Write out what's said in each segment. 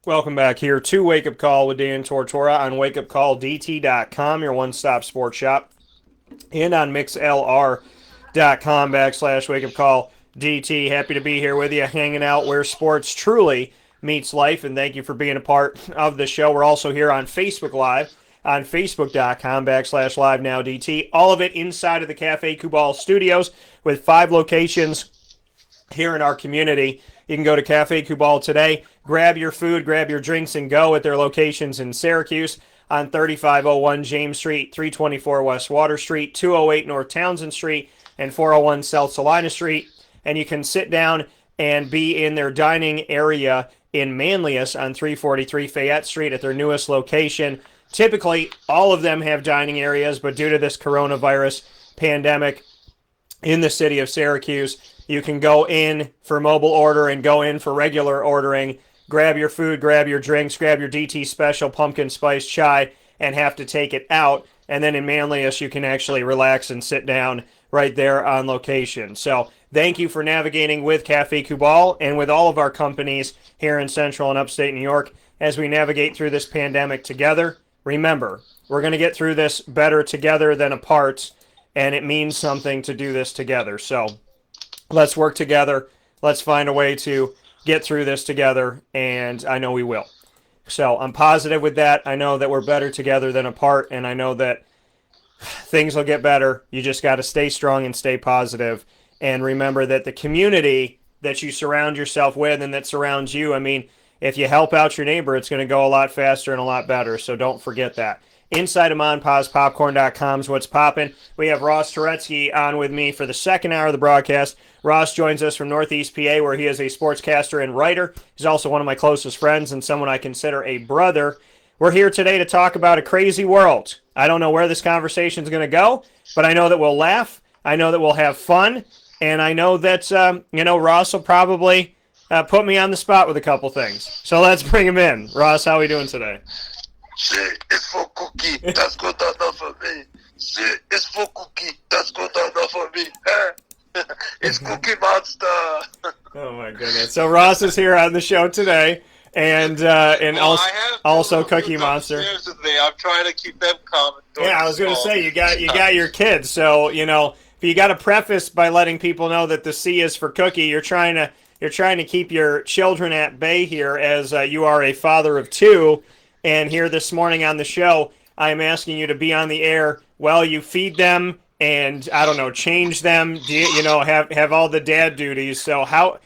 Welcome back here to Wake Up Call with Dan Tortora on WakeUpCallDT.com, your one-stop sports shop, and on MixLR.com/WakeUpCallDT. Happy to be here with you, hanging out where sports truly meets life, and thank you for being a part of the show. We're also here on Facebook Live on Facebook.com/LiveNowDT. All of it inside of the Cafe Kubal studios with 5 locations here in our community. You can go to Cafe Kubal today, grab your food, grab your drinks, and go at their locations in Syracuse on 3501 James Street, 324 West Water Street, 208 North Townsend Street, and 401 South Salina Street. And you can sit down and be in their dining area in Manlius on 343 Fayette Street at their newest location. Typically, all of them have dining areas, but due to this coronavirus pandemic in the city of Syracuse, you can go in for mobile order and go in for regular ordering, grab your food, grab your drinks, grab your DT special pumpkin spice chai, and have to take it out. And then in Manlius, you can actually relax and sit down right there on location. So thank you for navigating with Cafe Kubal and with all of our companies here in Central and Upstate New York as we navigate through this pandemic together. Remember, we're going to get through this better together than apart, and it means something to do this together. So let's work together. Let's find a way to get through this together, and I know we will. So I'm positive with that. I know that we're better together than apart, and I know that things will get better. You just got to stay strong and stay positive, and remember that the community that you surround yourself with and that surrounds you, I mean, if you help out your neighbor, it's going to go a lot faster and a lot better, so don't forget that. Inside of MonPazPopcorn.com is what's popping. We have Ross Turetsky on with me for the second hour of the broadcast. Ross joins us from Northeast PA, where he is a sportscaster and writer. He's also one of my closest friends and someone I consider a brother. We're here today to talk about a crazy world. I don't know where this conversation is going to go, but I know that we'll laugh. I know that we'll have fun. And I know that, Ross will probably put me on the spot with a couple things. So let's bring him in. Ross, how are we doing today? Shit, it's for Cookie. That's good enough for me. Shit, it's for Cookie. That's good enough for me. It's Cookie Monster. Oh my goodness! So Ross is here on the show today, and also Cookie Monster. I'm trying to keep them calm. Yeah, I was going to say you got your kids, so you got to preface by letting people know that the C is for Cookie. You're trying to keep your children at bay here, as you are a father of 2. And here this morning on the show, I'm asking you to be on the air while you feed them and, I don't know, change them, have all the dad duties. So how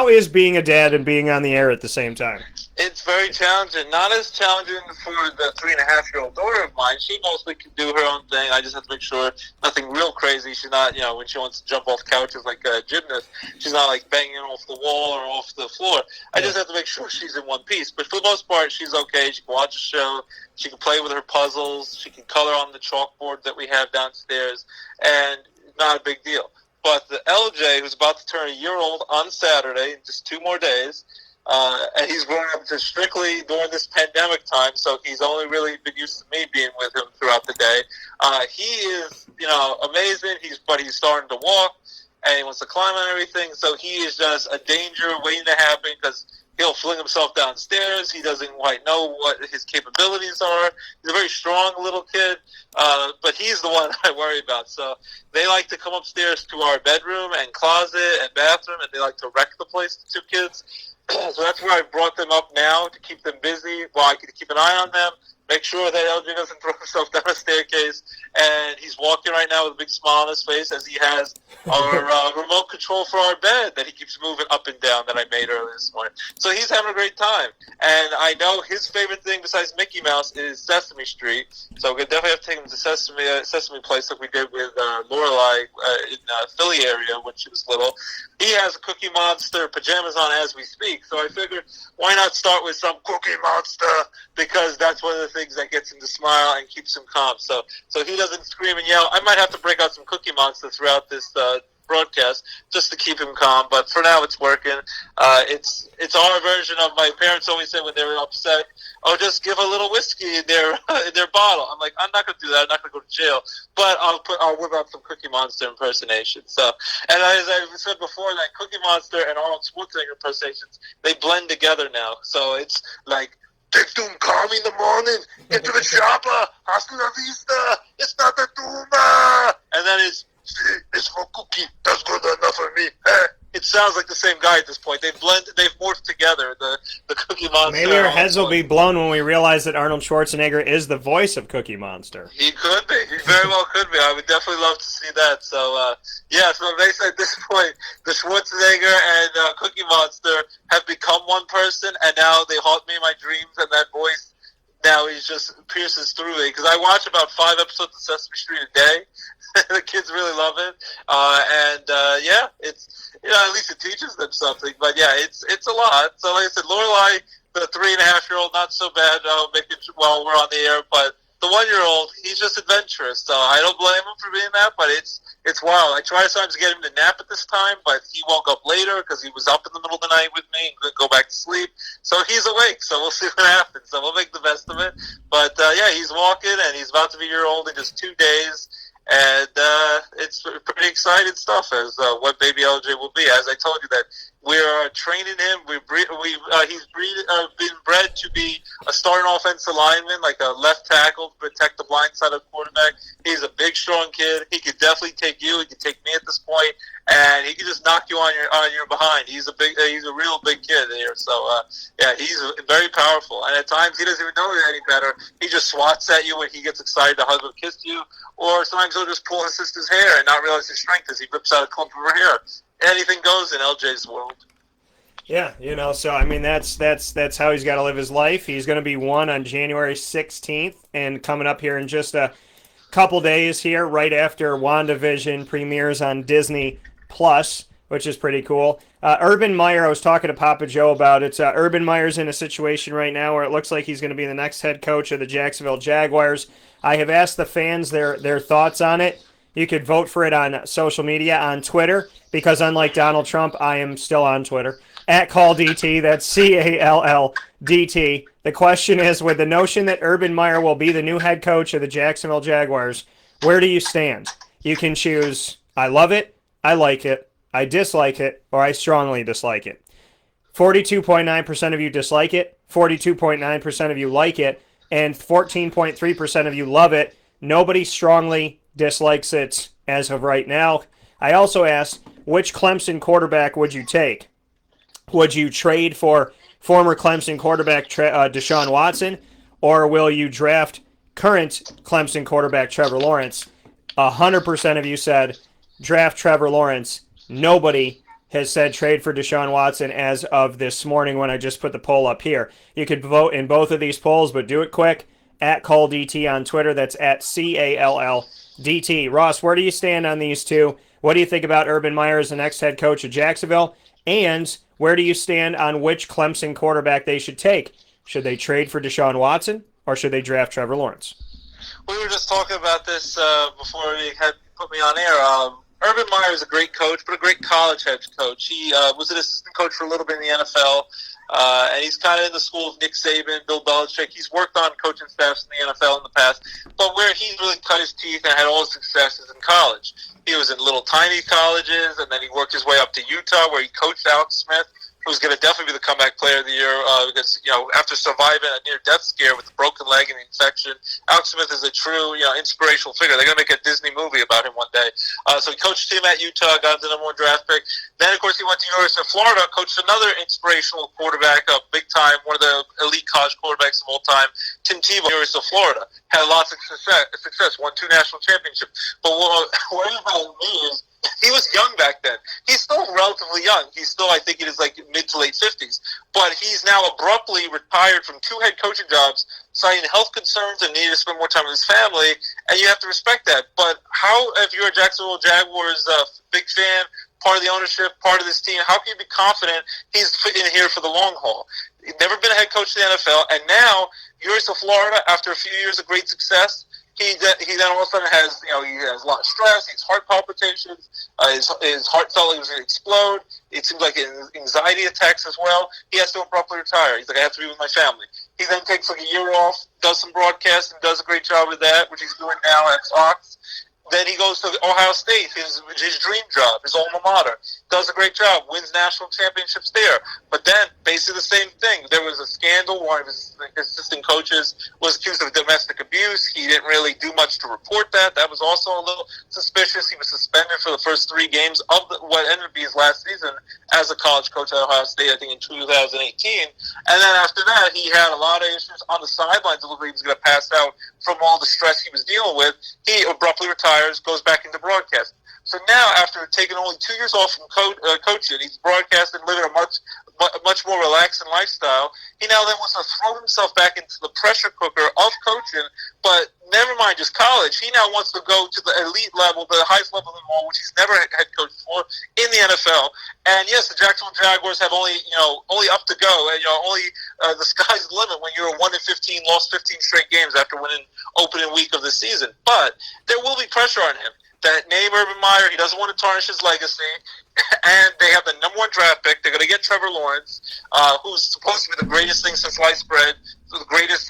is being a dad and being on the air at the same time? It's very challenging. Not as challenging for the 3.5-year-old daughter of mine. She mostly can do her own thing. I just have to make sure nothing real crazy. She's not, when she wants to jump off couches like a gymnast, she's not like banging off the wall or off the floor. I just have to make sure she's in one piece. But for the most part, she's okay. She can watch a show. She can play with her puzzles. She can color on the chalkboard that we have downstairs. And not a big deal. But the LJ, who's about to turn a year old on Saturday, in just 2 more days, and he's growing up just strictly during this pandemic time, so he's only really been used to me being with him throughout the day. He is, amazing. But he's starting to walk, and he wants to climb on everything. So he is just a danger waiting to happen because he'll fling himself downstairs. He doesn't quite know what his capabilities are. He's a very strong little kid, but he's the one I worry about. So they like to come upstairs to our bedroom and closet and bathroom, and they like to wreck the place, the 2 kids. So that's where I brought them up now, to keep them busy while I can keep an eye on them, make sure that LJ doesn't throw himself down a staircase. And he's walking right now with a big smile on his face as he has our remote control for our bed that he keeps moving up and down that I made earlier this morning. So he's having a great time. And I know his favorite thing besides Mickey Mouse is Sesame Street. So we definitely have to take him to Sesame Place like we did with Lorelai in the Philly area when she was little. He has a Cookie Monster pajamas on as we speak. So I figured, why not start with some Cookie Monster? Because that's one of the things that gets him to smile and keeps him calm. So he doesn't scream and yell. I might have to break out some Cookie Monster throughout this broadcast just to keep him calm. But for now, it's working. It's our version of my parents always said when they were upset, "Oh, just give a little whiskey in their in their bottle." I'm like, I'm not going to do that. I'm not going to go to jail. But I'll whip out some Cookie Monster impersonation. So, and as I said before, like Cookie Monster and Arnold Schwarzenegger impersonations, they blend together now. So it's like, Take them, call me in the morning. Get to the shopper. Hasta la vista. It's not the Duma. and then It's for Cookie. That's good enough for me. it sounds like the same guy at this point. They've morphed together. The Cookie Monster. Maybe our heads will be blown when we realize that Arnold Schwarzenegger is the voice of Cookie Monster. He could be. He very well could be. I would definitely love to see that. So, yeah, so they said at this point, the Schwarzenegger and Cookie Monster have become one person, and now they haunt me in my dreams, and that voice now he just pierces through me. Because I watch about 5 episodes of Sesame Street a day. The kids really love it. Yeah, it's, at least it teaches them something. But, yeah, it's a lot. So, like I said, Lorelai, the 3.5-year-old, not so bad making while we're on the air, but the 1-year-old, he's just adventurous. So I don't blame him for being that, but it's wild. I try sometimes to get him to nap at this time, but he woke up later because he was up in the middle of the night with me and couldn't go back to sleep. So he's awake, so we'll see what happens. So we'll make the best of it. But, yeah, he's walking, and he's about to be a year old in just 2 days. And it's pretty exciting stuff as what baby LJ will be. As I told you that we're training him. He's been bred to be a starting offensive lineman, like a left tackle to protect the blind side of the quarterback. He's a big, strong kid. He could definitely take you. He could take me at this point, and he could just knock you on your behind. He's a real big kid here. So yeah, he's very powerful. And at times he doesn't even know any better. He just swats at you when he gets excited to hug or kiss you, or sometimes he'll just pull his sister's hair and not realize his strength as he rips out a clump of her hair. Anything goes in LJ's world. Yeah, so I mean that's how he's got to live his life. He's going to be 1 on January 16th, and coming up here in just a couple days here, right after WandaVision premieres on Disney Plus, which is pretty cool. Urban Meyer, I was talking to Papa Joe about it. Urban Meyer's in a situation right now where it looks like he's going to be the next head coach of the Jacksonville Jaguars. I have asked the fans their thoughts on it. You could vote for it on social media, on Twitter, because unlike Donald Trump, I am still on Twitter. @CallDT, that's CALLDT. The question is, with the notion that Urban Meyer will be the new head coach of the Jacksonville Jaguars, where do you stand? You can choose, I love it, I like it, I dislike it, or I strongly dislike it. 42.9% of you dislike it, 42.9% of you like it, and 14.3% of you love it. Nobody strongly dislikes it as of right now. I also asked, which Clemson quarterback would you take? Would you trade for former Clemson quarterback Deshaun Watson, or will you draft current Clemson quarterback Trevor Lawrence? 100% of you said draft Trevor Lawrence. Nobody has said trade for Deshaun Watson as of this morning when I just put the poll up here. You could vote in both of these polls, but do it quick. @CallDT on Twitter. That's @CALLDT. Ross, where do you stand on these two? What do you think about Urban Meyer as the next head coach of Jacksonville? And where do you stand on which Clemson quarterback they should take? Should they trade for Deshaun Watson, or should they draft Trevor Lawrence? We were just talking about this before they had put me on air. Urban Meyer is a great coach, but a great college head coach. He was an assistant coach for a little bit in the NFL, and he's kind of in the school of Nick Saban, Bill Belichick. He's worked on coaching staffs in the NFL in the past, but where he's really cut his teeth and had all his successes in college. He was in little tiny colleges, and then he worked his way up to Utah, where he coached Alex Smith, who's going to definitely be the comeback player of the year because, after surviving a near-death scare with a broken leg and infection, Alex Smith is a true, inspirational figure. They're going to make a Disney movie about him one day. So he coached him at Utah, got the #1 draft pick. Then, of course, he went to University of Florida, coached another inspirational quarterback, big-time, one of the elite college quarterbacks of all time, Tim Tebow, University of Florida. Had lots of success, won 2 national championships. But what about me is, he was young back then. He's still relatively young. He's still, I think, in his mid to late 50s. But he's now abruptly retired from 2 head coaching jobs, citing health concerns and needing to spend more time with his family. And you have to respect that. But how, if you're a Jacksonville Jaguars big fan, part of the ownership, part of this team, how can you be confident he's in here for the long haul? He's never been a head coach in the NFL, and now University of Florida, after a few years of great success, He then all of a sudden has, he has a lot of stress. He has heart palpitations. His heart felt like it was going to explode. It seems like anxiety attacks as well. He has to abruptly retire. He's like, I have to be with my family. He then takes like a year off, does some broadcasting, does a great job with that, which he's doing now at Fox. Then he goes to Ohio State, his dream job, his alma mater. Does a great job, wins national championships there. But then, basically the same thing. There was a scandal. One of his assistant coaches was accused of domestic abuse. He didn't really do much to report that. That was also a little suspicious. He was suspended for the first 3 games of what ended up being his last season as a college coach at Ohio State, I think in 2018. And then after that, he had a lot of issues on the sidelines. It looked like he was going to pass out from all the stress he was dealing with. He abruptly retires, goes back into broadcasting. So now, after taking only 2 years off from coaching, he's broadcasting, living a much more relaxing lifestyle. He now then wants to throw himself back into the pressure cooker of coaching, but never mind just college. He now wants to go to the elite level, the highest level of them all, which he's never had coached for in the NFL. And yes, the Jacksonville Jaguars have only up to go, and the sky's the limit when you're 1-15, lost 15 straight games after winning opening week of the season. But there will be pressure on him. That name Urban Meyer, he doesn't want to tarnish his legacy, and they have the number 1 draft pick. They're going to get Trevor Lawrence, who's supposed to be the greatest thing since sliced bread, the greatest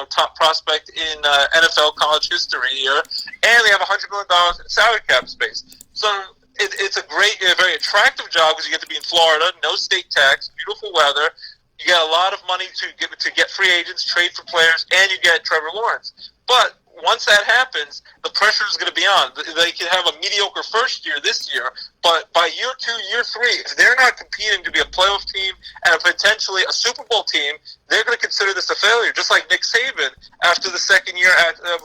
top prospect in NFL college history here, and they have $100 million in salary cap space. So it's a very attractive job because you get to be in Florida, no state tax, beautiful weather. You get a lot of money to get free agents, trade for players, and you get Trevor Lawrence. But once that happens, the pressure is going to be on. They can have a mediocre first year this year, but by year 2, year 3, if they're not competing to be a playoff team and potentially a Super Bowl team, they're going to consider this a failure. Just like Nick Saban, after the second year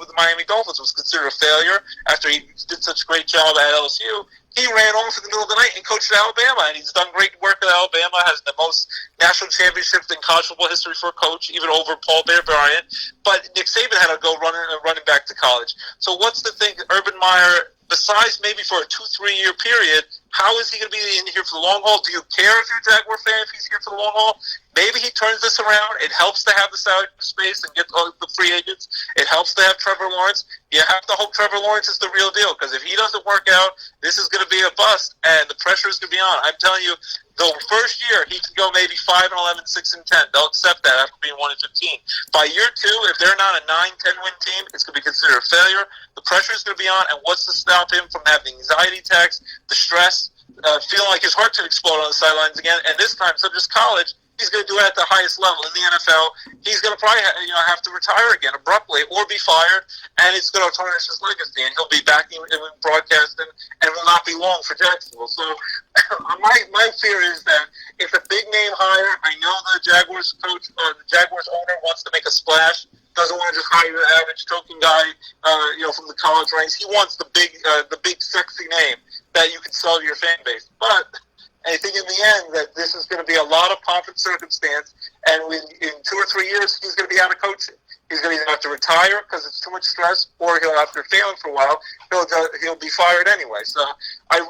with the Miami Dolphins, was considered a failure after he did such a great job at LSU. He ran off in the middle of the night and coached at Alabama, and he's done great work at Alabama, has the most national championships in college football history for a coach, even over Paul Bear Bryant. But Nick Saban had to go running back to college. So what's the thing, Urban Meyer, besides maybe for a 2-3 year period, how is he going to be in here for the long haul? Do you care if you're a Jaguar fan if he's here for the long haul? Maybe he turns this around. It helps to have the salary space and get the free agents. It helps to have Trevor Lawrence. You have to hope Trevor Lawrence is the real deal, because if he doesn't work out, this is going to be a bust, and the pressure is going to be on. I'm telling you, the first year he can go maybe 5-11, 6-10. They'll accept that after being 1-15. By year 2, if they're not a 9-10 win team, it's going to be considered a failure. The pressure is going to be on, and what's to stop him from having anxiety attacks, the stress, feeling like his heart could explode on the sidelines again, and this time, so just college, he's going to do it at the highest level in the NFL. He's going to probably have to retire again abruptly or be fired, and it's going to tarnish his legacy, and he'll be back in broadcasting and will not be long for Jacksonville. So my fear is that it's a big name hire. I know the Jaguars coach or the Jaguars owner wants to make a splash. Doesn't want to just hire the average token guy, from the college ranks. He wants the big sexy name that you can sell to your fan base. But I think in the end that this is going to be a lot of pomp and circumstance, and in 2 or 3 years, he's going to be out of coaching. He's going to either have to retire because it's too much stress, or after failing for a while, he'll be fired anyway. So I'm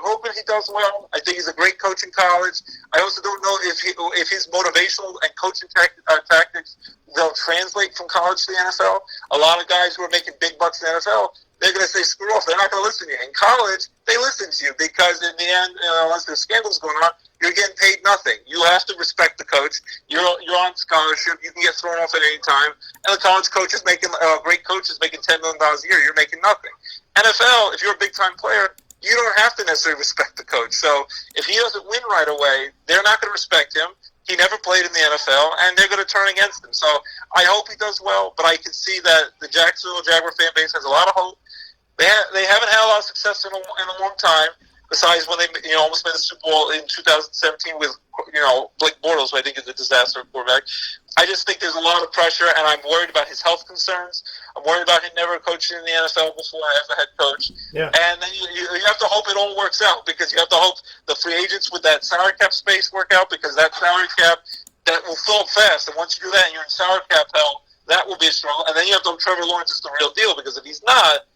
hoping he does well. I think he's a great coach in college. I also don't know if his motivational and coaching tactics they'll translate from college to the NFL. A lot of guys who are making big bucks in the NFL, they're going to say, screw off. They're not going to listen to you. In college, they listen to you because in the end, unless there's scandals going on, you're getting paid nothing. You have to respect the coach. You're on scholarship. You can get thrown off at any time. And the college coach is making, great coach is making $10 million a year. You're making nothing. NFL, if you're a big-time player, you don't have to necessarily respect the coach. So if he doesn't win right away, they're not going to respect him. He never played in the NFL, and they're going to turn against him. So I hope he does well, but I can see that the Jacksonville Jaguar fan base has a lot of hope. They haven't had a lot of success in a long time, besides when they almost made the Super Bowl in 2017 with Blake Bortles, who I think is a disaster quarterback. I just think there's a lot of pressure, and I'm worried about his health concerns. I'm worried about him never coaching in the NFL before as a head coach. Yeah. And then you have to hope it all works out, because you have to hope the free agents with that salary cap space work out, because that salary cap, that will fill up fast. And once you do that and you're in salary cap hell, that will be a struggle. And then you have to hope Trevor Lawrence is the real deal, because if he's not,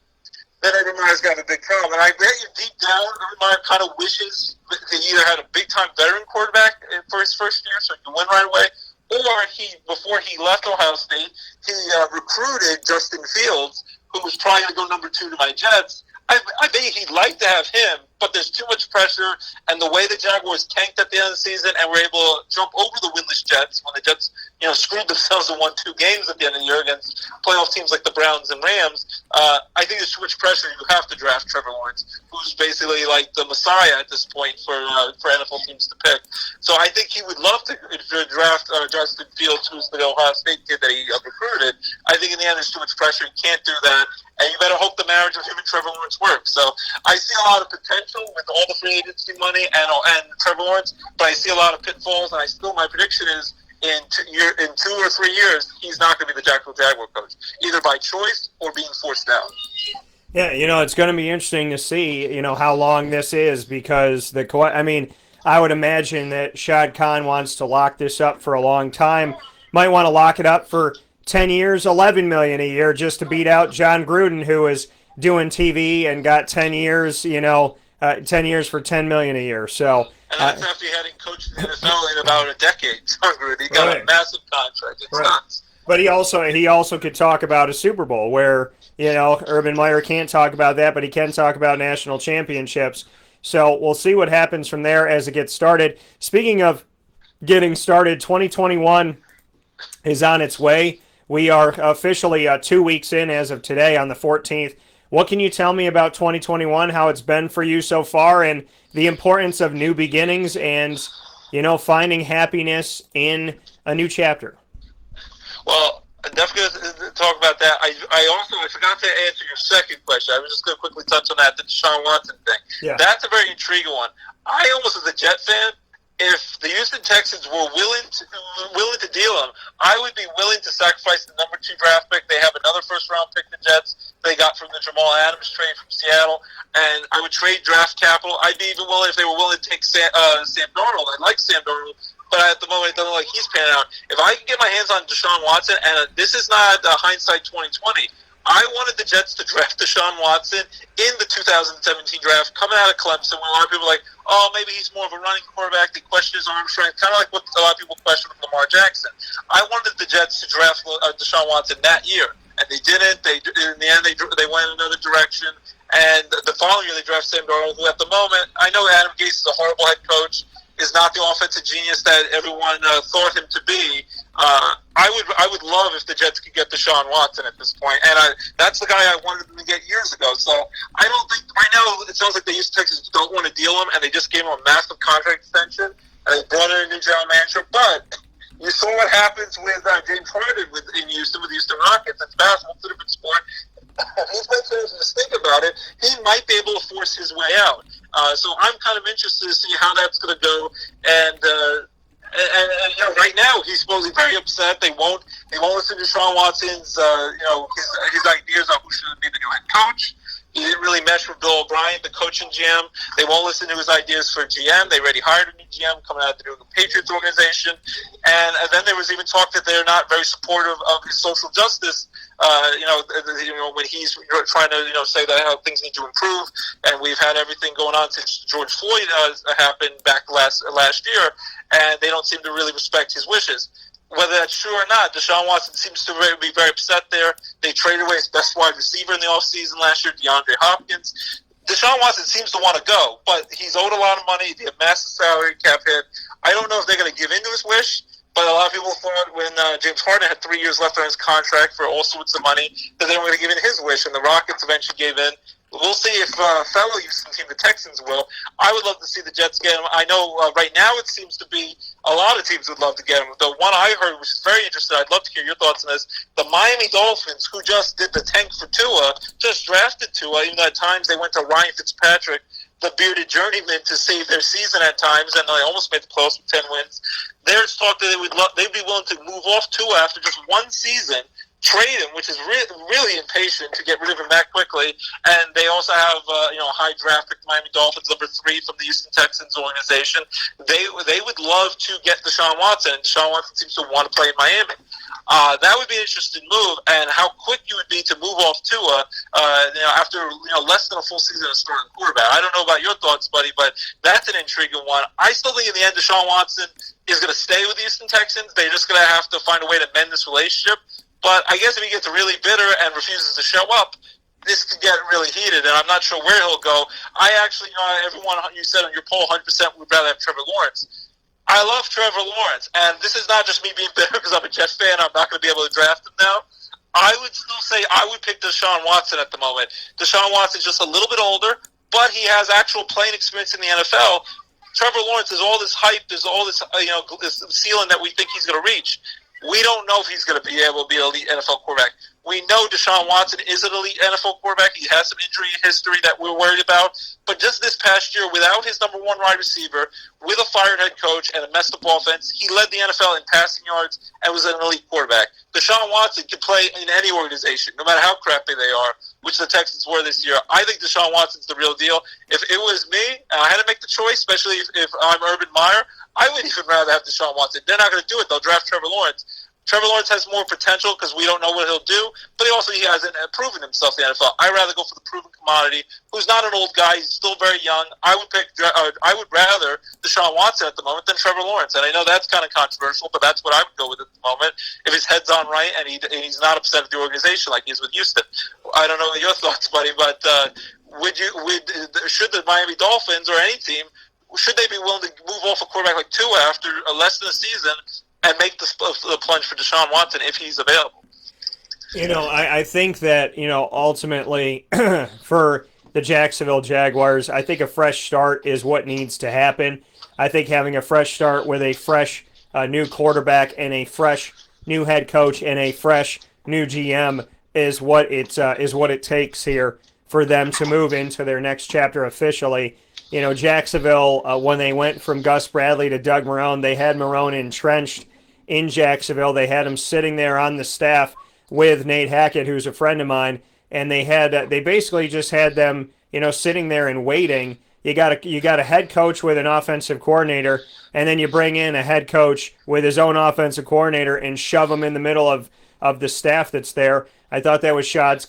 then Urban Meyer's got a big problem. And I bet you deep down, Urban Meyer kind of wishes that he either had a big-time veteran quarterback for his first year so he can win right away, or before he left Ohio State, he recruited Justin Fields, who was trying to go number 2 to my Jets. I think he'd like to have him, but there's too much pressure, and the way the Jaguars tanked at the end of the season and were able to jump over the winless Jets when the Jets, screwed themselves and won 2 games at the end of the year against playoff teams like the Browns and Rams. I think there's too much pressure. You have to draft Trevor Lawrence, who's basically like the messiah at this point for NFL teams to pick. So I think he would love to draft Justin Fields, who's the Ohio State kid that he recruited. I think in the end there's too much pressure. You can't do that. And you better hope the marriage of him and Trevor Lawrence works. So I see a lot of potential with all the free agency money and Trevor Lawrence, but I see a lot of pitfalls. And my prediction is in 2 or 3 years, he's not going to be the Jacksonville Jaguar coach, either by choice or being forced out. Yeah, it's going to be interesting to see, how long this is, because I would imagine that Shad Khan wants to lock this up for a long time. Might want to lock it up for 10 years, $11 million a year, just to beat out John Gruden, who is doing TV and got 10 years, 10 years for $10 million a year. So, and that's after he hadn't coached the NFL in about a decade. John Gruden, he got a massive contract. It's nuts. But he also could talk about a Super Bowl where, Urban Meyer can't talk about that, but he can talk about national championships. So we'll see what happens from there as it gets started. Speaking of getting started, 2021 is on its way. We are officially 2 weeks in as of today on the 14th. What can you tell me about 2021, how it's been for you so far, and the importance of new beginnings and, finding happiness in a new chapter? Well, I'm definitely going to talk about that. I forgot to answer your second question. I was just going to quickly touch on that, the Deshaun Watson thing. Yeah. That's a very intriguing one. I almost, as a Jet fan, if the Houston Texans were willing to deal him, I would be willing to sacrifice the number 2 draft pick. They have another first-round pick, the Jets, they got from the Jamal Adams trade from Seattle, and I would trade draft capital. I'd be even willing if they were willing to take Sam Darnold. I like Sam Darnold, but at the moment it doesn't look like he's panning out. If I can get my hands on Deshaun Watson, and this is not hindsight 2020, I wanted the Jets to draft Deshaun Watson in the 2017 draft, coming out of Clemson, when a lot of people were like, oh, maybe he's more of a running quarterback. They question his arm strength, kind of like what a lot of people question with Lamar Jackson. I wanted the Jets to draft Deshaun Watson that year, and they didn't. In the end, they went another direction, and the following year they drafted Sam Darnold, who at the moment, I know Adam Gase is a horrible head coach, is not the offensive genius that everyone thought him to be. I would love if the Jets could get Deshaun Watson at this point, and that's the guy I wanted them to get years ago. So I don't think right now it sounds like the Houston Texans don't want to deal him, and they just gave him a massive contract extension and they brought in a new general manager. But you saw what happens with James Harden in Houston with the Houston Rockets. It's basketball, it's a different sport. He's been just think about it. He might be able to force his way out. So I'm kind of interested to see how that's going to go. And right now he's supposedly very upset. They won't listen to Deshaun Watson's his ideas on who should be the new head coach. He didn't really mesh with Bill O'Brien, the coaching GM. They won't listen to his ideas for GM. They already hired a new GM coming out of the New England Patriots organization. And then there was even talk that they're not very supportive of his social justice. When he's trying to say that how things need to improve, and we've had everything going on since George Floyd happened back last year, and they don't seem to really respect his wishes. Whether that's true or not, Deshaun Watson seems to be very upset there. They traded away his best wide receiver in the offseason last year, DeAndre Hopkins. Deshaun Watson seems to want to go, but he's owed a lot of money. He had a massive salary cap hit. I don't know if they're going to give in to his wish, but a lot of people thought when James Harden had 3 years left on his contract for all sorts of money that they were going to give in his wish, and the Rockets eventually gave in. We'll see if fellow Houston team, the Texans, will. I would love to see the Jets get him. I know right now it seems to be a lot of teams would love to get him. The one I heard, which is very interesting, I'd love to hear your thoughts on this, the Miami Dolphins, who just did the tank for Tua, just drafted Tua, even though at times they went to Ryan Fitzpatrick, the bearded journeyman, to save their season at times, and they almost made the playoffs with 10 wins. There's talk that they'd be willing to move off Tua after just one season trade him, which is really impatient to get rid of him that quickly. And they also have a high draft pick, Miami Dolphins, number 3 from the Houston Texans organization. They would love to get Deshaun Watson, and Deshaun Watson seems to want to play in Miami. That would be an interesting move, and how quick you would be to move off Tua, after less than a full season of starting quarterback. I don't know about your thoughts, buddy, but that's an intriguing one. I still think in the end, Deshaun Watson is going to stay with the Houston Texans. They're just going to have to find a way to mend this relationship. But I guess if he gets really bitter and refuses to show up, this could get really heated, and I'm not sure where he'll go. I actually, everyone, you said on your poll, 100% would rather have Trevor Lawrence. I love Trevor Lawrence, and this is not just me being bitter because I'm a Jets fan. I'm not going to be able to draft him now. I would still say I would pick Deshaun Watson at the moment. Deshaun Watson's just a little bit older, but he has actual playing experience in the NFL. Trevor Lawrence is all this hype. There's all this, this ceiling that we think he's going to reach. We don't know if he's going to be able to be an elite NFL quarterback. We know Deshaun Watson is an elite NFL quarterback. He has some injury history that we're worried about. But just this past year, without his number 1 wide receiver, with a fired head coach and a messed up offense, he led the NFL in passing yards and was an elite quarterback. Deshaun Watson can play in any organization, no matter how crappy they are, which the Texans were this year. I think Deshaun Watson's the real deal. If it was me, and I had to make the choice, especially if I'm Urban Meyer, I would even rather have Deshaun Watson. They're not going to do it. They'll draft Trevor Lawrence. Trevor Lawrence has more potential because we don't know what he'll do, but he hasn't proven himself in the NFL. I'd rather go for the proven commodity, who's not an old guy. He's still very young. I would rather Deshaun Watson at the moment than Trevor Lawrence, and I know that's kind of controversial, but that's what I would go with at the moment if his head's on right and he's not upset at the organization like he is with Houston. I don't know your thoughts, buddy, but should the Miami Dolphins or any team, should they be willing to move off a quarterback like Tua after less than a season and make the plunge for Deshaun Watson if he's available? I think that, ultimately for the Jacksonville Jaguars, I think a fresh start is what needs to happen. I think having a fresh start with a fresh new quarterback and a fresh new head coach and a fresh new GM is what it takes here for them to move into their next chapter officially. Jacksonville, when they went from Gus Bradley to Doug Marrone, they had Marrone entrenched in Jacksonville. They had him sitting there on the staff with Nate Hackett, who's a friend of mine, and they basically just had them, sitting there and waiting. You got a head coach with an offensive coordinator, and then you bring in a head coach with his own offensive coordinator and shove him in the middle of the staff that's there. I thought that was Shad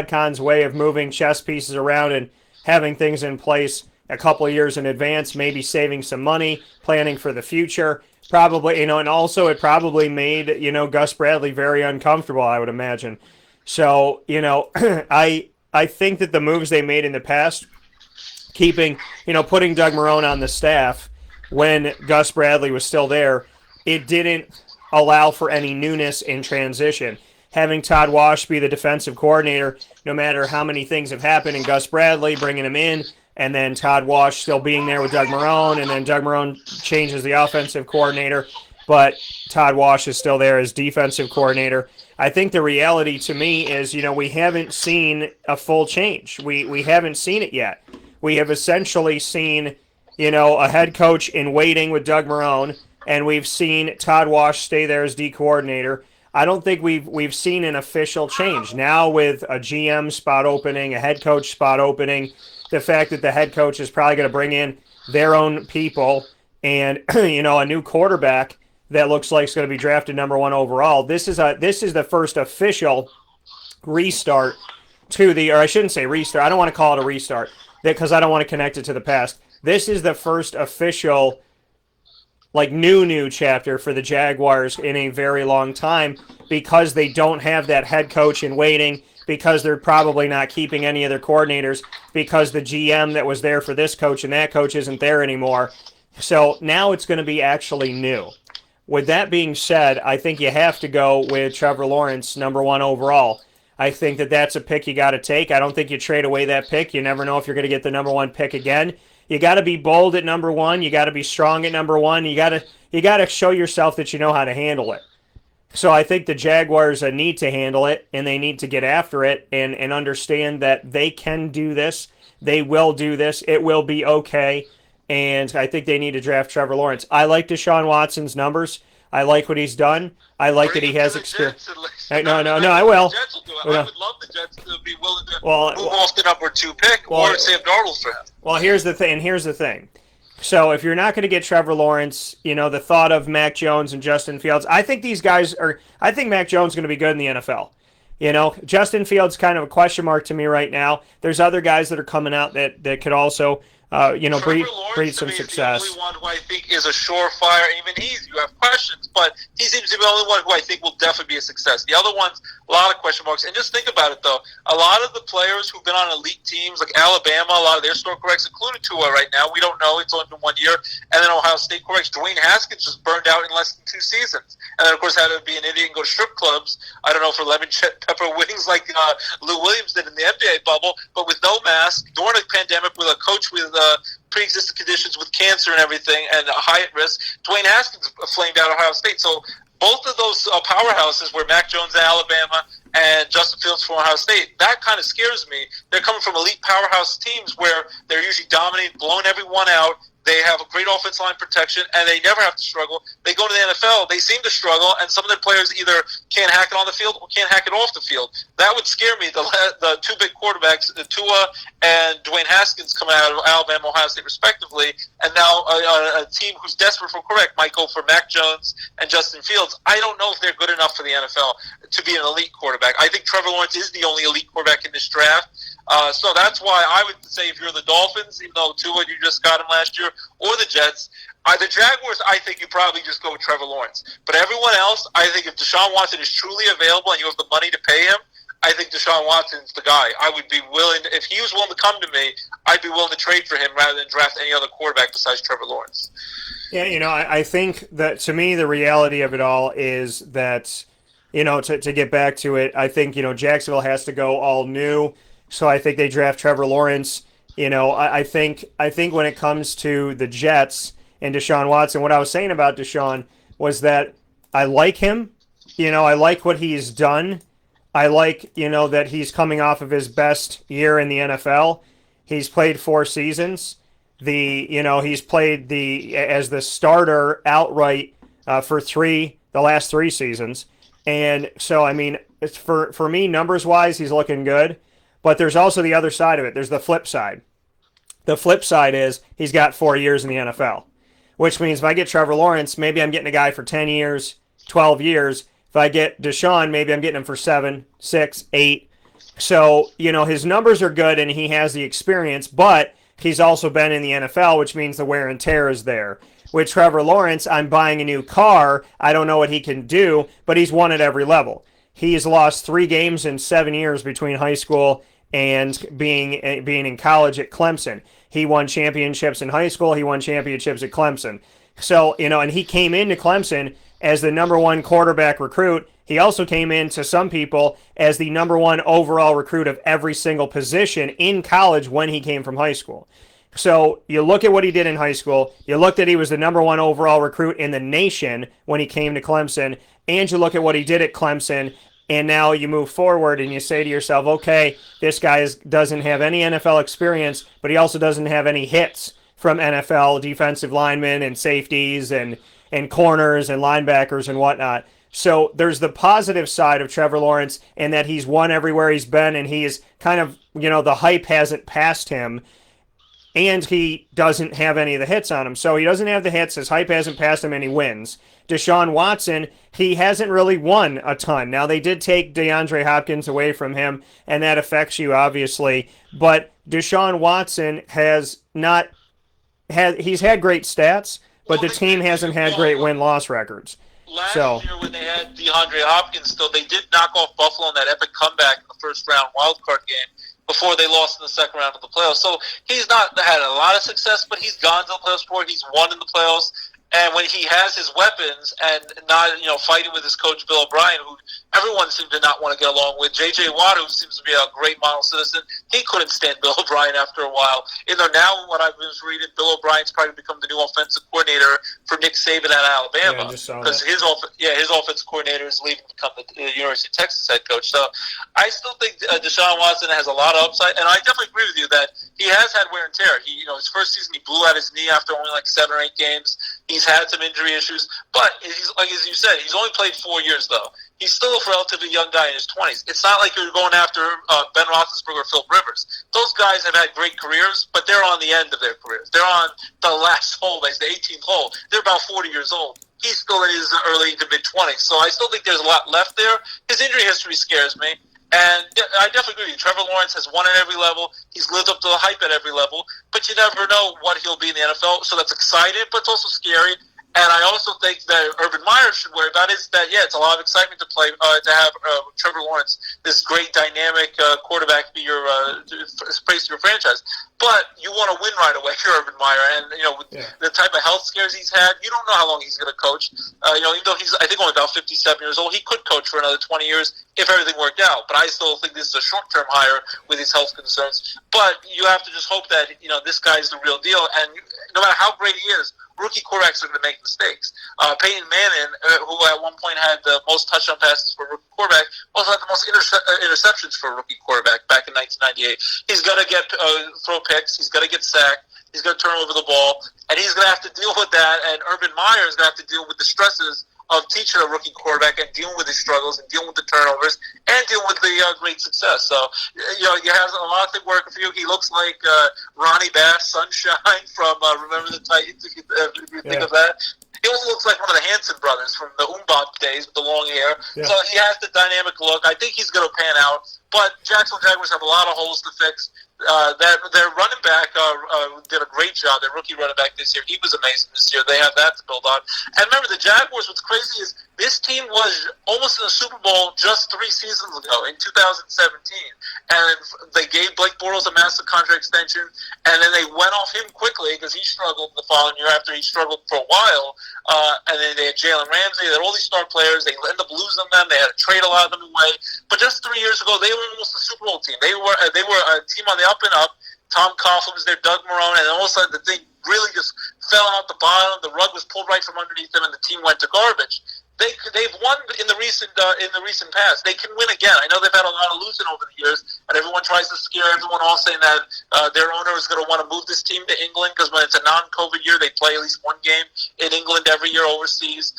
Khan's way of moving chess pieces around and having things in place a couple of years in advance, maybe saving some money, planning for the future. Probably, and also it probably made, Gus Bradley very uncomfortable, I would imagine. So, I think that the moves they made in the past, putting Doug Marrone on the staff when Gus Bradley was still there, it didn't allow for any newness in transition. Having Todd Wash be the defensive coordinator, no matter how many things have happened, and Gus Bradley bringing him in, and then Todd Wash still being there with Doug Marrone, and then Doug Marrone changes the offensive coordinator, but Todd Wash is still there as defensive coordinator. I think the reality to me is, we haven't seen a full change. We haven't seen it yet. We have essentially seen, a head coach in waiting with Doug Marrone, and we've seen Todd Wash stay there as D coordinator. I don't think we've seen an official change. Now with a GM spot opening, a head coach spot opening, the fact that the head coach is probably going to bring in their own people and, a new quarterback that looks like it's going to be drafted number 1 overall. This is the first official restart or I shouldn't say restart. I don't want to call it a restart because I don't want to connect it to the past. This is the first official new chapter for the Jaguars in a very long time because they don't have that head coach in waiting, because they're probably not keeping any of their coordinators, because the GM that was there for this coach and that coach isn't there anymore. So now it's going to be actually new. With that being said, I think you have to go with Trevor Lawrence, number 1 overall. I think that that's a pick you got to take. I don't think you trade away that pick. You never know if you're going to get the number 1 pick again. You got to be bold at number 1. You got to be strong at number 1. You got to show yourself that you know how to handle it. So I think the Jaguars need to handle it, and they need to get after it and understand that they can do this. They will do this. It will be okay. And I think they need to draft Trevor Lawrence. I like Deshaun Watson's numbers. I like what he's done. I like that he has experience. No, I will. The Jets will do it. I would love the Jets to be willing to move off the number 2 pick or Sam Darnold for him. Well, here's the thing. So if you're not going to get Trevor Lawrence, the thought of Mac Jones and Justin Fields, I think Mac Jones is going to be good in the NFL. Justin Fields kind of a question mark to me right now. There's other guys that are coming out that could also breed some success. The only one who I think is a surefire. Even you have questions, but he seems to be the only one who I think will definitely be a success. The other ones, a lot of question marks. And just think about it, though. A lot of the players who've been on elite teams, like Alabama, a lot of their store corrects, including Tua right now. We don't know. It's only been 1 year. And then Ohio State corrects. Dwayne Haskins just burned out in less than 2 seasons. And then, of course, had to be an idiot and go to strip clubs. I don't know, for lemon pepper wings like Lou Williams did in the NBA bubble, but with no mask, during a pandemic with a coach with pre-existing conditions with cancer and everything and high at risk. Dwayne Haskins flamed out Ohio State. So both of those powerhouses where Mac Jones in Alabama and Justin Fields from Ohio State, that kind of scares me. They're coming from elite powerhouse teams where they're usually dominating, blowing everyone out. They have a great offensive line protection, and they never have to struggle. They go to the NFL, they seem to struggle, and some of their players either can't hack it on the field or can't hack it off the field. That would scare me, the 2 big quarterbacks, Tua and Dwayne Haskins coming out of Alabama, Ohio State, respectively, and now a team who's desperate for quarterback might go for Mac Jones and Justin Fields. I don't know if they're good enough for the NFL to be an elite quarterback. I think Trevor Lawrence is the only elite quarterback in this draft. So that's why I would say if you're the Dolphins, even though Tua, you just got him last year, or the Jets, the Jaguars, I think you probably just go with Trevor Lawrence. But everyone else, I think if Deshaun Watson is truly available and you have the money to pay him, I think Deshaun Watson's the guy. I would be willing, if he was willing to come to me, I'd be willing to trade for him rather than draft any other quarterback besides Trevor Lawrence. Yeah, I think that, to me, the reality of it all is that, to get back to it, I think, Jacksonville has to go all new. So I think they draft Trevor Lawrence. I think when it comes to the Jets and Deshaun Watson, what I was saying about Deshaun was that I like him. I like what he's done. I like, that he's coming off of his best year in the NFL. He's played 4 seasons. He's played as the starter outright for the last 3 seasons. And so, it's for me, numbers-wise, he's looking good. But there's also the other side of it. There's the flip side. The flip side is he's got 4 years in the NFL, which means if I get Trevor Lawrence, maybe I'm getting a guy for 10 years, 12 years. If I get Deshaun, maybe I'm getting him for 7, 6, 8. So, his numbers are good and he has the experience, but he's also been in the NFL, which means the wear and tear is there. With Trevor Lawrence, I'm buying a new car. I don't know what he can do, but he's won at every level. He's lost 3 games in 7 years between high school and being in college at Clemson. He won championships in high school. He won championships at Clemson. So, and he came into Clemson as the number 1 quarterback recruit. He also came in to some people as the number 1 overall recruit of every single position in college when he came from high school. So you look at what he did in high school. You looked at he was the number 1 overall recruit in the nation when he came to Clemson. And you look at what he did at Clemson. And now you move forward and you say to yourself, okay, this guy doesn't have any NFL experience, but he also doesn't have any hits from NFL defensive linemen and safeties and corners and linebackers and whatnot. So there's the positive side of Trevor Lawrence in that he's won everywhere he's been and he's kind of, the hype hasn't passed him. And he doesn't have any of the hits on him. So he doesn't have the hits, his hype hasn't passed him, and he wins. Deshaun Watson, he hasn't really won a ton. Now, they did take DeAndre Hopkins away from him, and that affects you, obviously. But Deshaun Watson he's had great stats, but the team hasn't had great win-loss records. Last year when they had DeAndre Hopkins, though, they did knock off Buffalo in that epic comeback in the first-round wildcard game before they lost in the second round of the playoffs. So he's not had a lot of success, but he's gone to the playoffs before. He's won in the playoffs. And when he has his weapons and not, fighting with his coach, Bill O'Brien, who everyone seemed to not want to get along with, J.J. Watt, who seems to be a great model citizen, he couldn't stand Bill O'Brien after a while. Now what I've been reading, Bill O'Brien's probably become the new offensive coordinator for Nick Saban at Alabama, because his offensive coordinator is leaving to become the University of Texas head coach. So I still think Deshaun Watson has a lot of upside, and I definitely agree with you that he has had wear and tear. His first season he blew out his knee after only like 7 or 8 games. He's had some injury issues, but he's, like as you said, he's only played 4 years though. He's still a relatively young guy in his 20s. It's not like you're going after Ben Roethlisberger or Phil Rivers. Those guys have had great careers, but they're on the end of their careers. They're on the last hole, the 18th hole. They're about 40 years old. He's still in his early to mid-20s. So I still think there's a lot left there. His injury history scares me. And I definitely agree with you. Trevor Lawrence has won at every level. He's lived up to the hype at every level. But you never know what he'll be in the NFL. So that's exciting, but it's also scary. And I also think that Urban Meyer should worry about is that, it's a lot of excitement to play, to have Trevor Lawrence, this great dynamic quarterback, be your face to your franchise. But you want to win right away, Urban Meyer. And, with the type of health scares he's had, you don't know how long he's going to coach. Even though he's, I think, only about 57 years old, he could coach for another 20 years if everything worked out. But I still think this is a short-term hire with his health concerns. But you have to just hope that, this guy's the real deal. And no matter how great he is, rookie quarterbacks are going to make mistakes. Peyton Manning, who at one point had the most touchdown passes for a rookie quarterback, also had the most interceptions for a rookie quarterback back in 1998. He's going to throw picks. He's going to get sacked. He's going to turn over the ball. And he's going to have to deal with that. And Urban Meyer is going to have to deal with the stresses of teaching a rookie quarterback and dealing with his struggles and dealing with the turnovers and dealing with the great success. So, you have a lot of things working for you. He looks like Ronnie Bass, Sunshine from Remember the Titans, if you think of that. He also looks like one of the Hanson brothers from the Umbop days with the long hair. Yeah. So he has the dynamic look. I think he's going to pan out. But Jacksonville Jaguars have a lot of holes to fix. Their running back did a great job. Their rookie running back this year, he was amazing this year. They have that to build on. And remember, the Jaguars, what's crazy is this team was almost in the Super Bowl just 3 seasons ago in 2017. And they gave Blake Bortles a massive contract extension, and then they went off him quickly because he struggled the following year after he struggled for a while. And then they had Jalen Ramsey. They had all these star players. They ended up losing them. They had to trade a lot of them away. But just 3 years ago, they were almost a Super Bowl team. They were a team on the up and up. Tom Coughlin was there, Doug Marrone, and all of a sudden the thing really just fell out the bottom. The rug was pulled right from underneath them, and the team went to garbage. They've won in the recent past. They can win again. I know they've had a lot of losing over the years, and everyone tries to scare everyone off, saying that their owner is going to want to move this team to England because when it's a non-COVID year, they play at least one game in England every year overseas.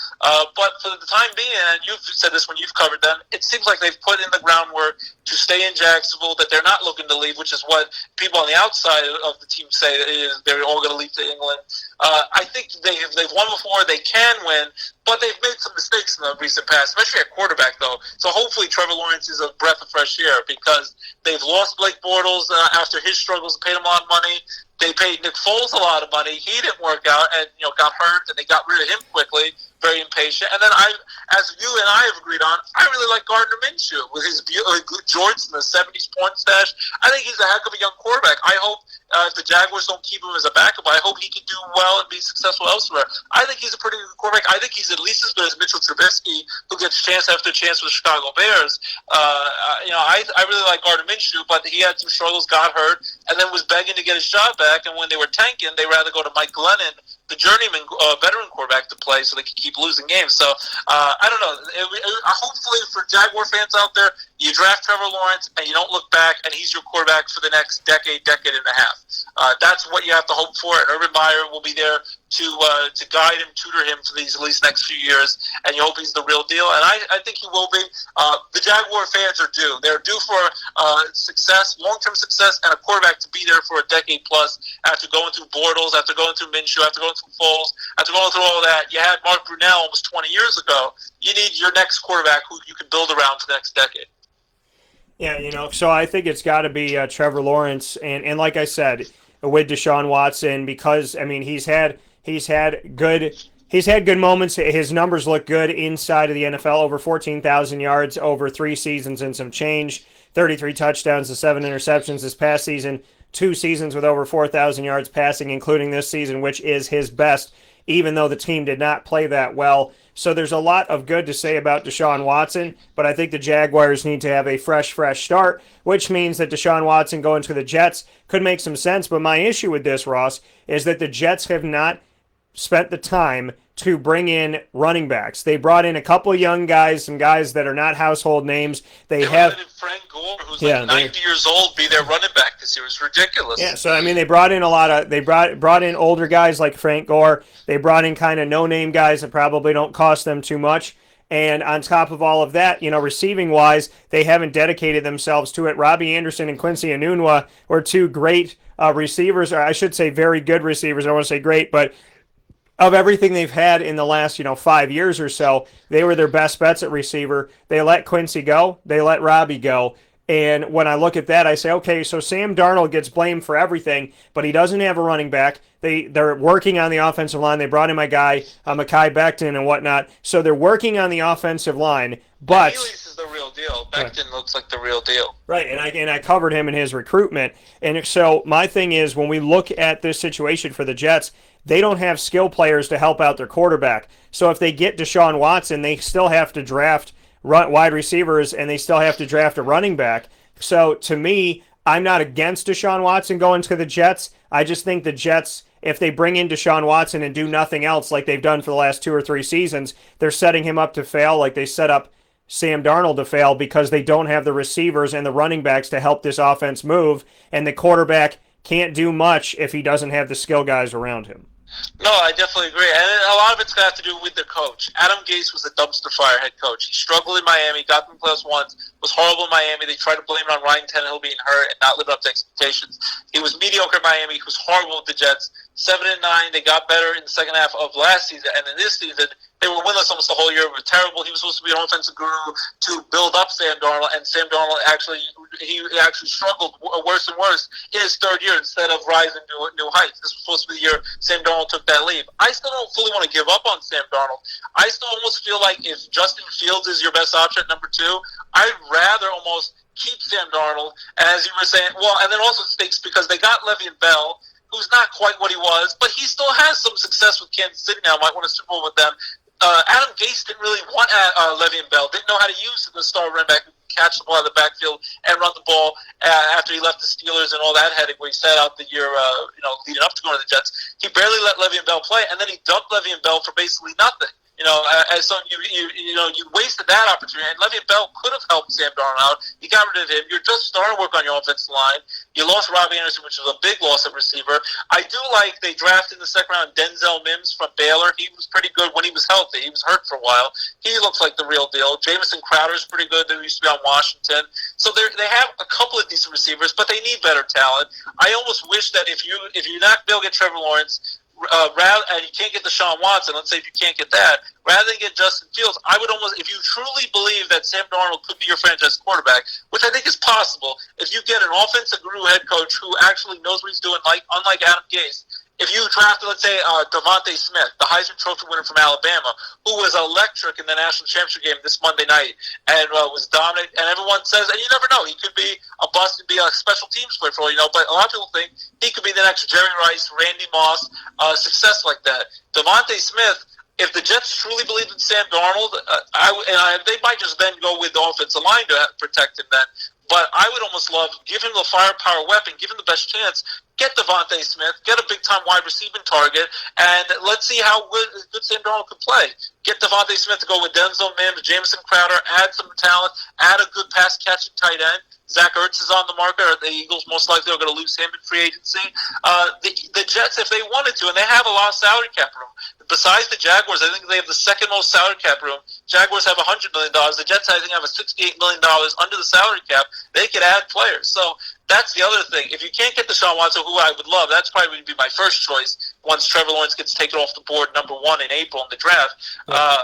But for the time being, and you've said this when you've covered them, it seems like they've put in the groundwork to stay in Jacksonville, that they're not looking to leave, which is what people on the outside of the team say is they're all going to leave to England. I think they've won before. They can win, but they've made some mistakes in the recent past, especially at quarterback, though. So hopefully Trevor Lawrence is a breath of fresh air because they've lost Blake Bortles after his struggles, paid him a lot of money. They paid Nick Foles a lot of money. He didn't work out and got hurt, and they got rid of him quickly. Very impatient. And then as you and I have agreed on, I really like Gardner Minshew with his Jorts and the 70s porn stash. I think he's a heck of a young quarterback. I hope if the Jaguars don't keep him as a backup, I hope he can do well and be successful elsewhere. I think he's a pretty good quarterback. I think he's at least as good as Mitchell Trubisky, who gets chance after chance with the Chicago Bears. I really like Gardner Minshew, but he had some struggles, got hurt, and then was begging to get his job back. And when they were tanking, they rather go to Mike Glennon, the journeyman veteran quarterback, to play so they could keep losing games. So I don't know. Hopefully for Jaguar fans out there, you draft Trevor Lawrence and you don't look back, and he's your quarterback for the next decade and a half. That's what you have to hope for, and Urban Meyer will be there to guide him, tutor him for these at least next few years, and you hope he's the real deal. And I think he will be. The Jaguar fans are due. They're due for success, long-term success, and a quarterback to be there for a decade plus after going through Bortles, after going through Minshew, after going through Foles, after going through all that. You had Mark Brunell almost 20 years ago. You need your next quarterback who you can build around for the next decade. Yeah, so I think it's got to be Trevor Lawrence, and like I said, with Deshaun Watson, because he's had good moments. His numbers look good inside of the NFL. Over 14,000 yards over 3 seasons and some change. 33 touchdowns to 7 interceptions this past season. 2 seasons with over 4,000 yards passing, including this season, which is his best, even though the team did not play that well. So there's a lot of good to say about Deshaun Watson, but I think the Jaguars need to have a fresh start, which means that Deshaun Watson going to the Jets could make some sense. But my issue with this, Ross, is that the Jets have not spent the time to bring in running backs. They brought in a couple young guys, some guys that are not household names. They have Frank Gore, who's 90 years old, be their running back this year. It's ridiculous. Yeah, so I mean, they brought in brought in older guys like Frank Gore. They brought in kind of no-name guys that probably don't cost them too much. And on top of all of that, receiving-wise, they haven't dedicated themselves to it. Robbie Anderson and Quincy Enunwa were two great receivers, or I should say very good receivers. I don't want to say great, but of everything they've had in the last, 5 years or so, they were their best bets at receiver. They let Quincy go. They let Robbie go. And when I look at that, I say, okay, so Sam Darnold gets blamed for everything, but he doesn't have a running back. They're working on the offensive line. They brought in my guy, Mekhi Becton and whatnot. So they're working on the offensive line, but Neely's is the real deal. Becton looks like the real deal. Right, and I covered him in his recruitment. And so my thing is, when we look at this situation for the Jets, they don't have skill players to help out their quarterback. So if they get Deshaun Watson, they still have to draft wide receivers, and they still have to draft a running back. So to me, I'm not against Deshaun Watson going to the Jets. I just think the Jets, if they bring in Deshaun Watson and do nothing else like they've done for the last 2 or 3 seasons, they're setting him up to fail like they set up Sam Darnold to fail because they don't have the receivers and the running backs to help this offense move, and the quarterback can't do much if he doesn't have the skill guys around him. No, I definitely agree. And a lot of it's going to have to do with the coach. Adam Gase was a dumpster fire head coach. He struggled in Miami, got them playoffs once, was horrible in Miami. They tried to blame it on Ryan Tannehill being hurt and not living up to expectations. He was mediocre in Miami. He was horrible with the Jets. 7-9, they got better in the second half of last season. And in this season, they were winless almost the whole year. They were terrible. He was supposed to be an offensive guru to build up Sam Darnold, and Sam Darnold actually struggled worse and worse in his third year instead of rising to new heights. This was supposed to be the year Sam Darnold took that leap. I still don't fully want to give up on Sam Darnold. I still almost feel like if Justin Fields is your best option at number 2, I'd rather almost keep Sam Darnold. And as you were saying, and then also it stakes because they got Le'Veon Bell, who's not quite what he was, but he still has some success with Kansas City now. Might win a Super Bowl with them. Adam Gase didn't really want Le'Veon Bell. Didn't know how to use the star running back who could catch the ball out of the backfield and run the ball after he left the Steelers and all that headache where he sat out the year, leading up to going to the Jets. He barely let Le'Veon Bell play, and then he dumped Le'Veon Bell for basically nothing. So you wasted that opportunity. And Le'Veon Bell could have helped Sam Darnold out. You got rid of him. You're just starting to work on your offensive line. You lost Robbie Anderson, which was a big loss at receiver. I do like they drafted in the second round Denzel Mims from Baylor. He was pretty good when he was healthy. He was hurt for a while. He looks like the real deal. Jamison Crowder's pretty good. They used to be on Washington. So they have a couple of decent receivers, but they need better talent. I almost wish that if you're not able to get Trevor Lawrence, and you can't get Deshaun Watson, let's say if you can't get that, rather than get Justin Fields, I would almost, if you truly believe that Sam Darnold could be your franchise quarterback, which I think is possible, if you get an offensive guru head coach who actually knows what he's doing, unlike Adam Gase, if you drafted, let's say, Devontae Smith, the Heisman Trophy winner from Alabama, who was electric in the national championship game this Monday night and was dominant, and everyone says, and you never know, he could be a bust and be a special teams player for all you know, but a lot of people think he could be the next Jerry Rice, Randy Moss, success like that. Devontae Smith, if the Jets truly believe in Sam Darnold, they might just then go with the offensive line to protect him then. But I would almost love, give him the firepower weapon, give him the best chance, get Devontae Smith, get a big-time wide receiving target, and let's see how good Sam Darnold could play. Get Devontae Smith to go with Denzel Mims, Jamison Crowder, add some talent, add a good pass-catching tight end. Zach Ertz is on the market. The Eagles most likely are going to lose him in free agency. The Jets, if they wanted to, and they have a lot of salary cap room. Besides the Jaguars, I think they have the second most salary cap room. Jaguars have $100 million. The Jets, I think, have $68 million under the salary cap. They could add players. So that's the other thing. If you can't get Deshaun Watson, who I would love, that's probably going to be my first choice once Trevor Lawrence gets taken off the board, number 1 in April in the draft. Yeah.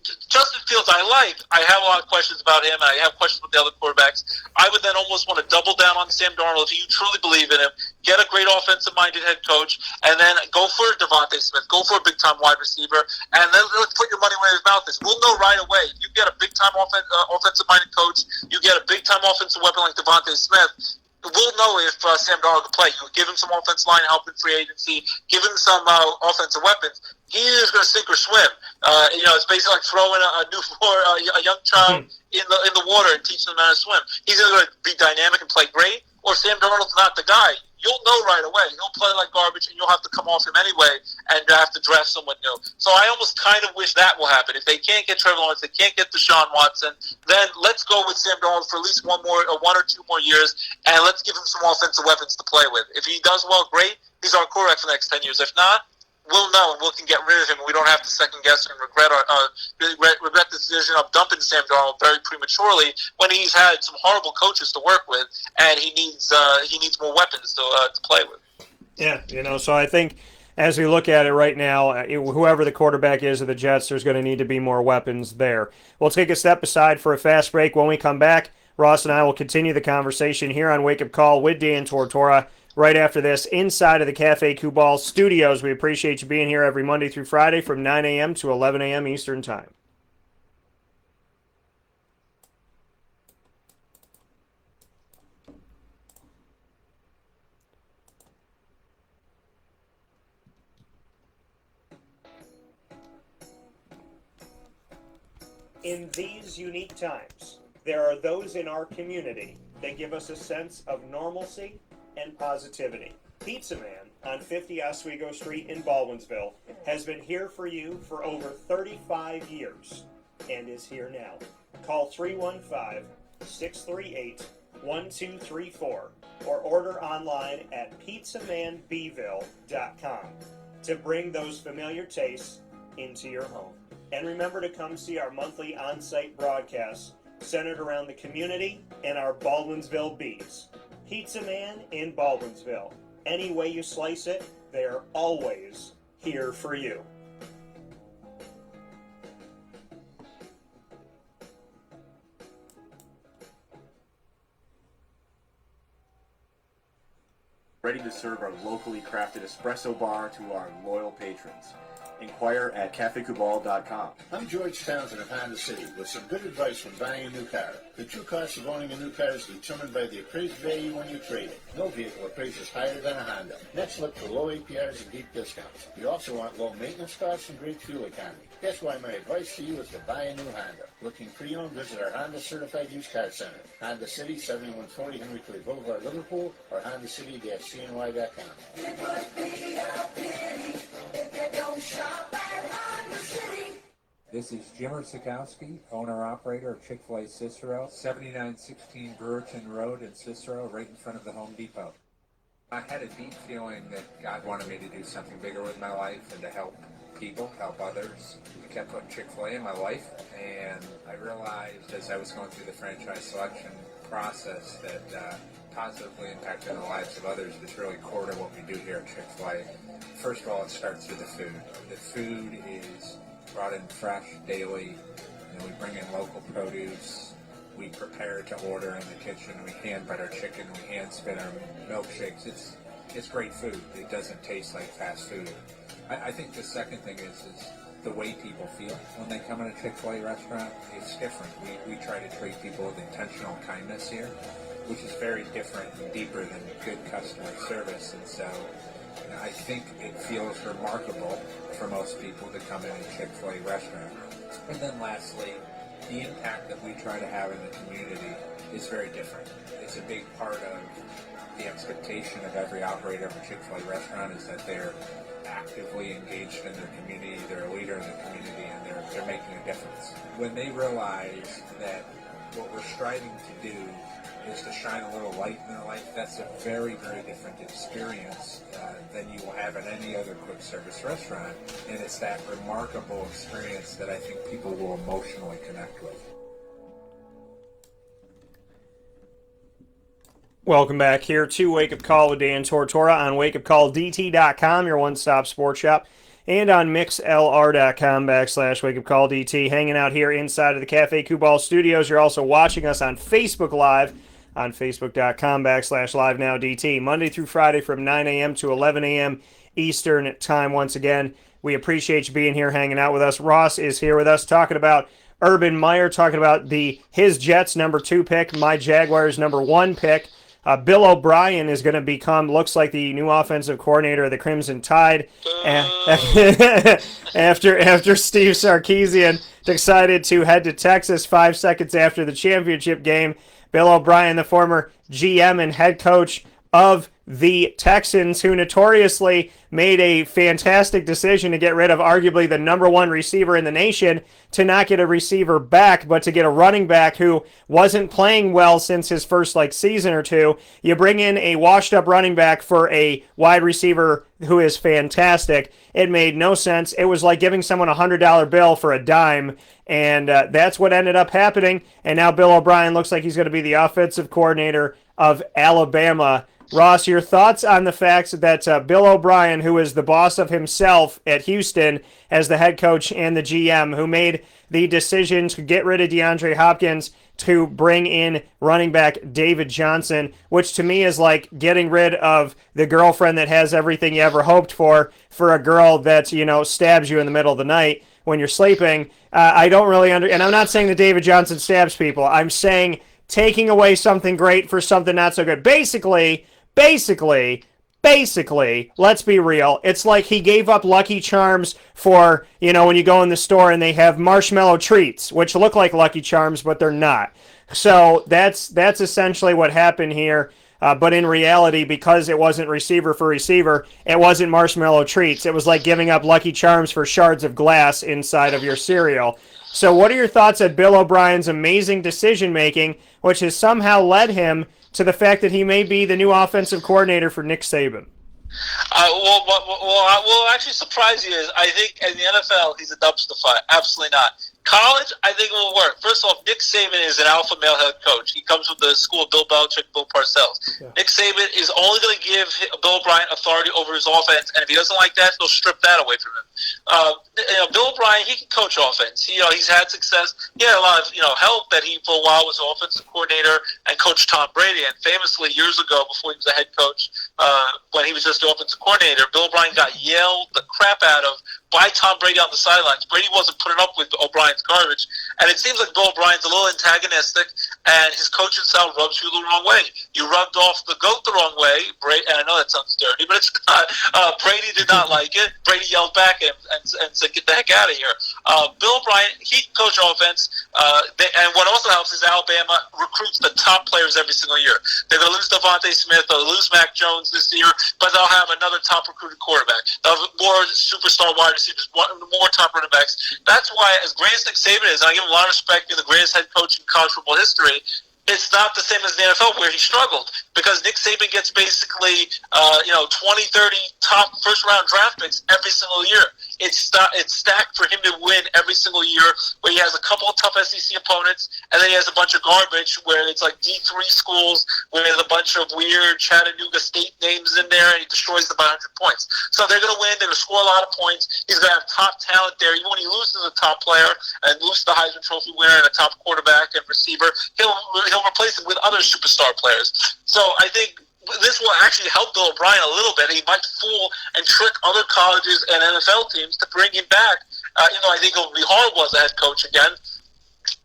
Justin Fields, I have a lot of questions about him. I have questions with the other quarterbacks. I would then almost want to double down on Sam Darnold if you truly believe in him. Get a great offensive-minded head coach, and then go for Devontae Smith. Go for a big-time wide receiver, and then let's put your money where your mouth is. We'll know right away. You get a big-time offensive-minded coach. You get a big-time offensive weapon like Devontae Smith. We'll know if Sam Darnold can play. You give him some offensive line help in free agency. Give him some offensive weapons. He is going to sink or swim. It's basically like throwing a young child in the water and teaching them how to swim. He's either going to be dynamic and play great, or Sam Darnold's not the guy. You'll know right away. He'll play like garbage, and you'll have to come off him anyway, and have to draft someone new. So I almost kind of wish that will happen. If they can't get Trevor Lawrence, they can't get Deshaun Watson, then let's go with Sam Darnold for at least one or two more years, and let's give him some offensive weapons to play with. If he does well, great. He's our quarterback for the next 10 years. If not, we'll know, and we can get rid of him. We don't have to second guess and regret the decision of dumping Sam Darnold very prematurely when he's had some horrible coaches to work with, and he needs more weapons to play with. Yeah, so I think as we look at it right now, whoever the quarterback is of the Jets, there's going to need to be more weapons there. We'll take a step aside for a fast break. When we come back, Ross and I will continue the conversation here on Wake Up Call with Dan Tortora. Right after this, inside of the Cafe Kubal studios. We appreciate you being here every Monday through Friday from 9 a.m. to 11 a.m. Eastern Time. In these unique times, there are those in our community that give us a sense of normalcy and positivity. Pizza Man on 50 Oswego Street in Baldwinsville has been here for you for over 35 years and is here now. Call 315-638-1234 or order online at pizzamanbville.com to bring those familiar tastes into your home. And remember to come see our monthly on-site broadcasts centered around the community and our Baldwinsville Bees. Pizza Man in Baldwinsville. Any way you slice it, they're always here for you. Ready to serve our locally crafted espresso bar to our loyal patrons. Inquire at cafecubal.com. I'm George Townsend of Honda City with some good advice when buying a new car. The true cost of owning a new car is determined by the appraised value when you trade it. No vehicle appraises higher than a Honda. Next, look for low APRs and deep discounts. You also want low maintenance costs and great fuel economy. That's why my advice to you is to buy a new Honda. Looking pre-owned, visit our Honda Certified Used Car Center. Honda City, 7140 Henry Clay Boulevard, Liverpool, or HondaCity-CNY.com. This is Jimmer Sikowski, owner-operator of Chick-fil-A Cicero, 7916 Brewerton Road in Cicero, right in front of the Home Depot. I had a deep feeling that God wanted me to do something bigger with my life and to help people, help others. I kept putting Chick-fil-A in my life, and I realized as I was going through the franchise selection process that positively impacting the lives of others is really core to what we do here at Chick-fil-A. First of all, it starts with the food. The food is brought in fresh daily. We bring in local produce. We prepare to order in the kitchen. We hand butter chicken. We hand spin our milkshakes. It's great food. It doesn't taste like fast food. I think the second thing is the way people feel when they come in a Chick-fil-A restaurant. It's different. We try to treat people with intentional kindness here, which is very different and deeper than good customer service. And so I think it feels remarkable for most people to come in a Chick-fil-A restaurant. And then lastly, the impact that we try to have in the community is very different. It's a big part of the expectation of every operator of a Chick-fil-A restaurant is that they're actively engaged in their community, they're a leader in the community, and they're making a difference. When they realize that what we're striving to do is to shine a little light in their life, that's a very, very different experience than you will have at any other quick service restaurant. And it's that remarkable experience that I think people will emotionally connect with. Welcome back here to Wake Up Call with Dan Tortora on WakeUpCallDT.com, your one-stop sports shop, and on MixLR.com/WakeUpCallDT. Hanging out here inside of the Cafe Kubal studios. You're also watching us on Facebook Live on Facebook.com/LiveNowDT. Monday through Friday from 9 a.m. to 11 a.m. Eastern Time. Once again, we appreciate you being here, hanging out with us. Ross is here with us talking about Urban Meyer, talking about his Jets number 2 pick, my Jaguars number 1 pick. Bill O'Brien is going to looks like the new offensive coordinator of the Crimson Tide after Steve Sarkisian decided to head to Texas 5 seconds after the championship game. Bill O'Brien, the former GM and head coach of the Texans, who notoriously made a fantastic decision to get rid of arguably the number one receiver in the nation, to not get a receiver back, but to get a running back who wasn't playing well since his first season or two. You bring in a washed-up running back for a wide receiver who is fantastic. It made no sense. It was like giving someone a $100 bill for a dime, and that's what ended up happening. And now Bill O'Brien looks like he's going to be the offensive coordinator of Alabama. Ross, your thoughts on the fact that Bill O'Brien, who is the boss of himself at Houston as the head coach and the GM, who made the decision to get rid of DeAndre Hopkins to bring in running back David Johnson, which to me is like getting rid of the girlfriend that has everything you ever hoped for a girl that, stabs you in the middle of the night when you're sleeping. I don't really and I'm not saying that David Johnson stabs people. I'm saying taking away something great for something not so good. Basically, let's be real. It's like he gave up Lucky Charms for, when you go in the store and they have marshmallow treats, which look like Lucky Charms, but they're not. So that's essentially what happened here. But in reality, because it wasn't receiver for receiver, it wasn't marshmallow treats. It was like giving up Lucky Charms for shards of glass inside of your cereal. So what are your thoughts on Bill O'Brien's amazing decision-making, which has somehow led him to the fact that he may be the new offensive coordinator for Nick Saban? What will actually surprise you is I think in the NFL he's a dumpster fire. Absolutely not. College, I think it will work. First off, Nick Saban is an alpha male head coach. He comes from the school of Bill Belichick, Bill Parcells. Yeah. Nick Saban is only going to give Bill O'Brien authority over his offense, and if he doesn't like that, he'll strip that away from him. Bill O'Brien, he can coach offense. He's had success. He had a lot of help that he for a while was offensive coordinator and coached Tom Brady. And famously, years ago, before he was a head coach, when he was just the offensive coordinator, Bill O'Brien got yelled the crap out of by Tom Brady on the sidelines. Brady wasn't putting up with O'Brien's garbage, and it seems like Bill O'Brien's a little antagonistic, and his coaching style rubs you the wrong way. You rubbed off the goat the wrong way, and I know that sounds dirty, but it's not. Brady did not like it. Brady yelled back at him and said, "Get the heck out of here." Bill O'Brien, he can coach offense, and what also helps is Alabama recruits the top players every single year. They're going to lose Devontae Smith, they'll lose Mac Jones this year, but they'll have another top recruited quarterback. They'll have more superstar wide receivers, more top running backs. That's why, as great as Nick Saban is, and I give him a lot of respect, being the greatest head coach in college football history, it's not the same as the NFL where he struggled, because Nick Saban gets basically 20, 30 top first-round draft picks every single year. It's stacked for him to win every single year, where he has a couple of tough SEC opponents, and then he has a bunch of garbage where it's like D3 schools where there's a bunch of weird Chattanooga State names in there, and he destroys them by 100 points. So they're going to win. They're going to score a lot of points. He's going to have top talent there. Even when he loses a top player and loses the Heisman Trophy winner and a top quarterback and receiver, he'll replace him with other superstar players. So I think this will actually help Bill O'Brien a little bit. He might fool and trick other colleges and NFL teams to bring him back. I think it'll be horrible as a head coach again,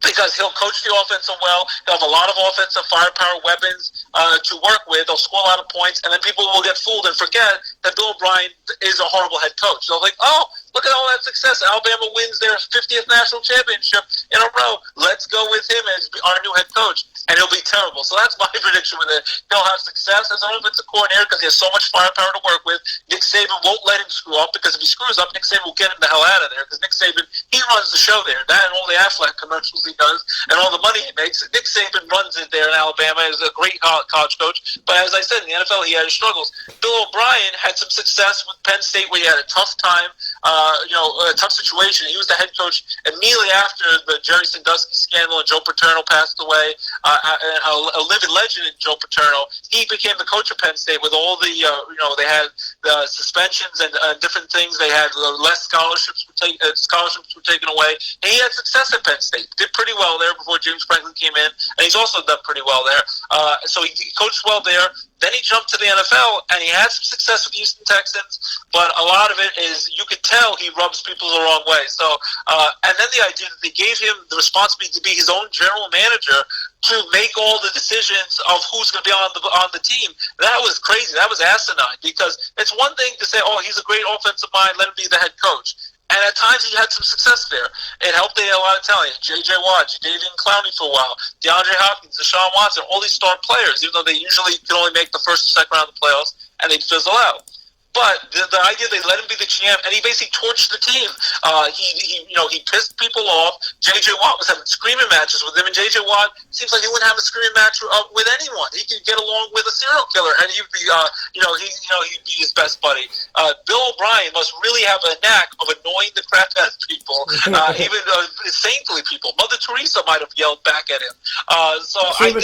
because he'll coach the offense so well. He'll have a lot of offensive firepower weapons to work with. They'll score a lot of points, and then people will get fooled and forget that Bill O'Brien is a horrible head coach. They'll think, oh, look at all that success. Alabama wins their 50th national championship in a row. Let's go with him as our new head coach, and he'll be terrible. So that's my prediction with it. He'll have success as an offensive coordinator because he has so much firepower to work with. Nick Saban won't let him screw up, because if he screws up, Nick Saban will get him the hell out of there, because Nick Saban, he runs the show there. That and all the Affleck commercials he does and all the money he makes. Nick Saban runs it there in Alabama. He's a great college coach. But as I said, in the NFL, he had his struggles. Bill O'Brien had some success with Penn State where he had a tough time, a tough situation. He was the head coach immediately after the Jerry Sandusky scandal and Joe Paterno passed away, a living legend in Joe Paterno. He became the coach of Penn State with all the, they had the suspensions and different things. They had less scholarships were taken away. And he had success at Penn State. Did pretty well there before James Franklin came in, and he's also done pretty well there. So he coached well there. Then he jumped to the NFL, and he had some success with the Houston Texans, but a lot of it is you could tell he rubs people the wrong way. So, and then the idea that they gave him the responsibility to be his own general manager to make all the decisions of who's going to be on the team, that was crazy. That was asinine, because it's one thing to say, oh, he's a great offensive mind, let him be the head coach. And at times he had some success there. It helped they had a lot of talent. J.J. Watt, Davian Clowney for a while, DeAndre Hopkins, Deshaun Watson, all these star players, even though they usually can only make the first or second round of the playoffs, and they fizzle out. But the idea they let him be the GM, and he basically torched the team. He pissed people off. J.J. Watt was having screaming matches with him, and J.J. Watt seems like he wouldn't have a screaming match with anyone. He could get along with a serial killer, and he'd be, he'd be his best buddy. Bill O'Brien must really have a knack of annoying the crap out of people, even saintly people. Mother Teresa might have yelled back at him.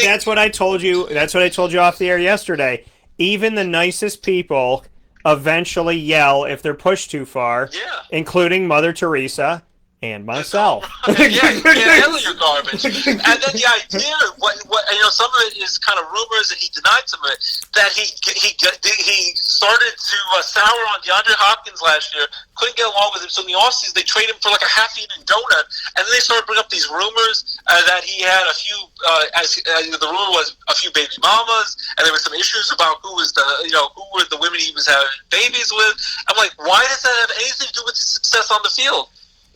That's what I told you. That's what I told you off the air yesterday. Even the nicest people eventually yell if they're pushed too far, including Mother Teresa and myself. You can't handle your garbage. And then the idea, some of it is kind of rumors, and he denied some of it, that he started to sour on DeAndre Hopkins last year, couldn't get along with him, so in the offseason they traded him for like a half-eaten donut, and then they started bringing up these rumors that he had a few, the rumor was a few baby mamas, and there were some issues about who were the women he was having babies with. I'm like, why does that have anything to do with his success on the field?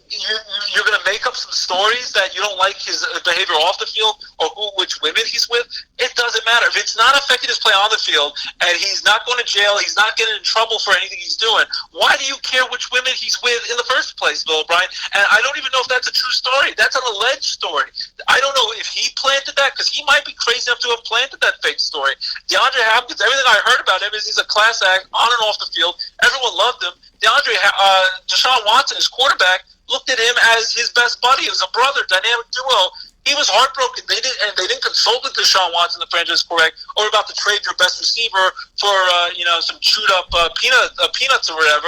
You're going to make up some stories that you don't like his behavior off the field or which women he's with. It doesn't matter. If it's not affecting his play on the field and he's not going to jail, he's not getting in trouble for anything he's doing, why do you care which women he's with in the first place, Bill O'Brien? And I don't even know if that's a true story. That's an alleged story. I don't know if he planted that, because he might be crazy enough to have planted that fake story. DeAndre Hopkins, everything I heard about him is he's a class act on and off the field. Everyone loved him. Deshaun Watson, his quarterback, looked at him as his best buddy. It was a brother, dynamic duo. He was heartbroken. They didn't consult with Deshaun Watson, the franchise quarterback, or about to trade your best receiver for some chewed up peanuts or whatever.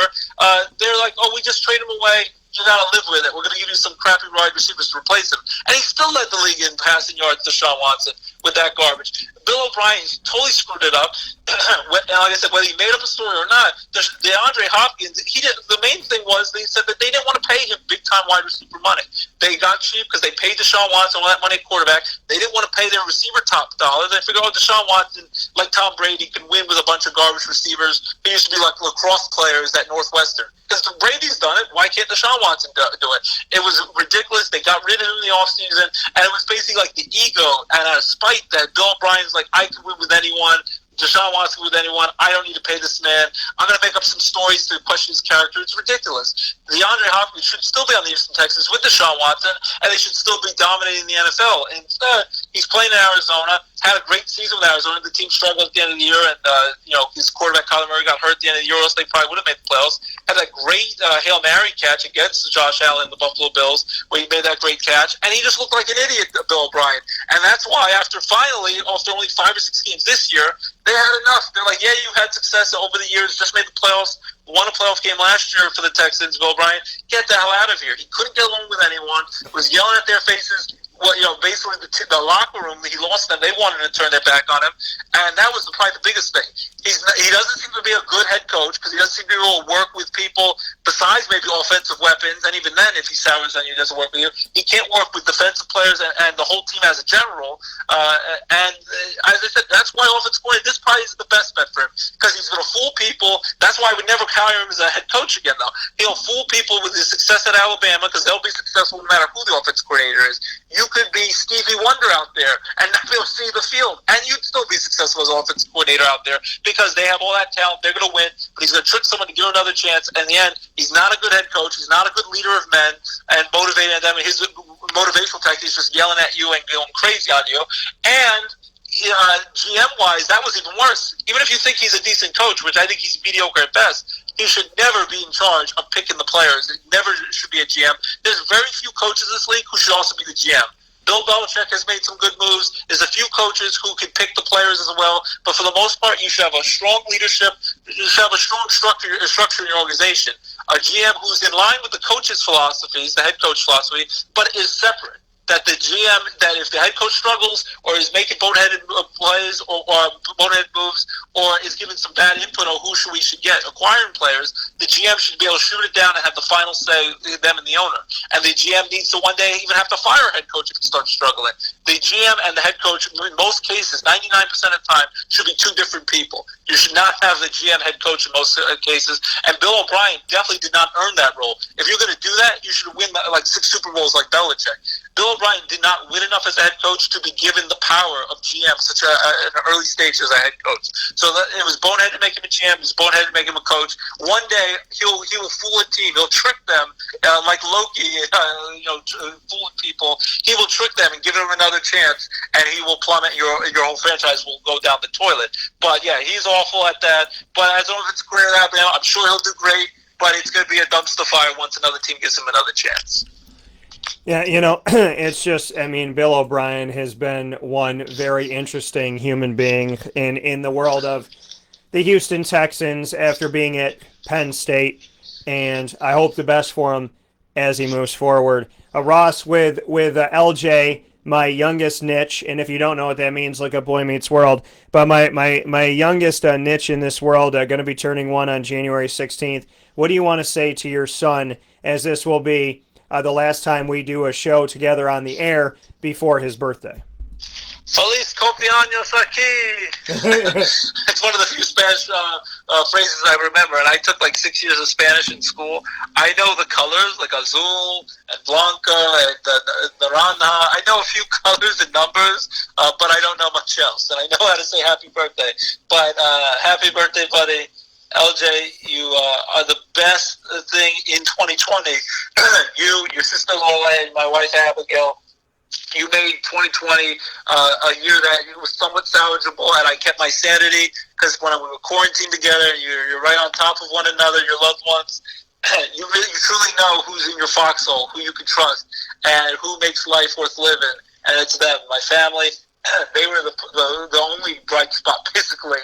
They're like, oh, we just trade him away. You got to live with it. We're going to give you some crappy wide receivers to replace him. And he still led the league in passing yards to Deshaun Watson with that garbage. Bill O'Brien totally screwed it up. And like I said, whether he made up a story or not, DeAndre Hopkins, the main thing was they said that they didn't want to pay him big-time wide receiver money. They got cheap because they paid Deshaun Watson all that money at quarterback. They didn't want to pay their receiver top dollar. They figured, Deshaun Watson, like Tom Brady, can win with a bunch of garbage receivers. He used to be like lacrosse players at Northwestern. Because Brady's done it, why can't Deshaun Watson do it? It was ridiculous. They got rid of him in the offseason, and it was basically like the ego and a spite that Bill O'Brien's like, I can win with anyone. Deshaun Watson with anyone. I don't need to pay this man. I'm going to make up some stories to question his character. It's ridiculous. DeAndre Hopkins should still be on the Houston Texans with Deshaun Watson, and they should still be dominating the NFL. And instead, he's playing in Arizona, had a great season with Arizona. The team struggled at the end of the year, and his quarterback Kyler Murray got hurt at the end of the year, or else they probably would have made the playoffs. Had that great Hail Mary catch against Josh Allen and the Buffalo Bills, where he made that great catch, and he just looked like an idiot, Bill O'Brien. And that's why after only 5 or 6 games this year, they had enough. They're like, yeah, you had success over the years, just made the playoffs, won a playoff game last year for the Texans, Bill O'Brien. Get the hell out of here. He couldn't get along with anyone, was yelling at their faces. Well, basically the locker room, he lost them. They wanted to turn their back on him, and that was probably the biggest thing. He doesn't seem to be a good head coach, because he doesn't seem to be able to work with people besides maybe offensive weapons, and even then, if he sours on you, he doesn't work with you. He can't work with defensive players and the whole team as a general. And as I said, that's why offensive coordinator, this probably is the best bet for him, because he's going to fool people. That's why I would never hire him as a head coach again, though. He'll fool people with his success at Alabama, because they'll be successful no matter who the offensive coordinator is. You could be Stevie Wonder out there and not be able to see the field, and you'd still be successful as an offensive coordinator out there, because they have all that talent. They're going to win, but he's going to trick someone to give him another chance. And in the end, he's not a good head coach. He's not a good leader of men and motivating them. His motivational tactics just yelling at you and going crazy on you. And GM-wise, that was even worse. Even if you think he's a decent coach, which I think he's mediocre at best, he should never be in charge of picking the players. It never should be a GM. There's very few coaches in this league who should also be the GM. Bill Belichick has made some good moves. There's a few coaches who can pick the players as well, but for the most part, you should have a strong leadership. You should have a strong structure in your organization. A GM who's in line with the coach's philosophies, the head coach philosophy, but is separate. that the GM, that if the head coach struggles or is making boneheaded plays or boneheaded moves or is giving some bad input on who we should get acquiring players, the GM should be able to shoot it down and have the final say, them and the owner. And the GM needs to one day even have to fire a head coach if it starts struggling. The GM and the head coach, in most cases, 99% of the time, should be two different people. You should not have the GM head coach in most cases. And Bill O'Brien definitely did not earn that role. If you're going to do that, you should win like 6 Super Bowls like Belichick. Bill O'Brien did not win enough as a head coach to be given the power of GM such an early stage as a head coach. So it was bonehead to make him a GM. It was bonehead to make him a coach. One day he will fool a team. He'll trick them like Loki, fooling people. He will trick them and give them another chance, and he will plummet your whole franchise will go down the toilet. But yeah, he's awful at that. But as long as it's cleared out now, I'm sure he'll do great. But it's going to be a dumpster fire once another team gives him another chance. Yeah, it's just, Bill O'Brien has been one very interesting human being in the world of the Houston Texans after being at Penn State, and I hope the best for him as he moves forward. Ross, with LJ, my youngest niche, and if you don't know what that means, look up Boy Meets World, but my youngest niche in this world, going to be turning 1 on January 16th. What do you want to say to your son, as this will be the last time we do a show together on the air before his birthday? Feliz cumpleaños aquí. It's one of the few Spanish phrases I remember, and I took like 6 years of Spanish in school. I know the colors, like azul and blanca and naranja. I know a few colors and numbers, but I don't know much else. And I know how to say happy birthday. But happy birthday, buddy. LJ, you are the best thing in 2020. You, your sister Lola, and my wife Abigail, you made 2020 a year that was somewhat salvageable, and I kept my sanity because when we were quarantined together, you're right on top of one another, your loved ones. You truly know who's in your foxhole, who you can trust, and who makes life worth living, and it's them, my family. They were the only bright spot, basically,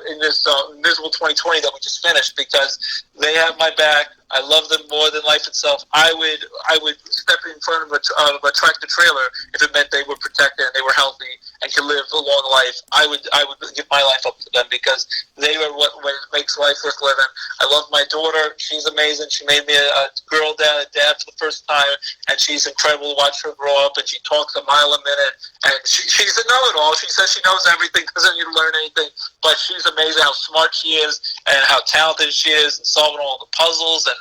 in this miserable 2020 that we just finished, because they have my back. I love them more than life itself. I would step in front of a tractor trailer if it meant they were protected and they were healthy and could live a long life. I would give my life up to them because they are what makes life worth living. I love my daughter. She's amazing. She made me a girl dad for the first time, and she's incredible to watch her grow up, and she talks a mile a minute, and she's a know-it-all. She says she knows everything, doesn't need to learn anything, but she's amazing how smart she is and how talented she is in solving all the puzzles and,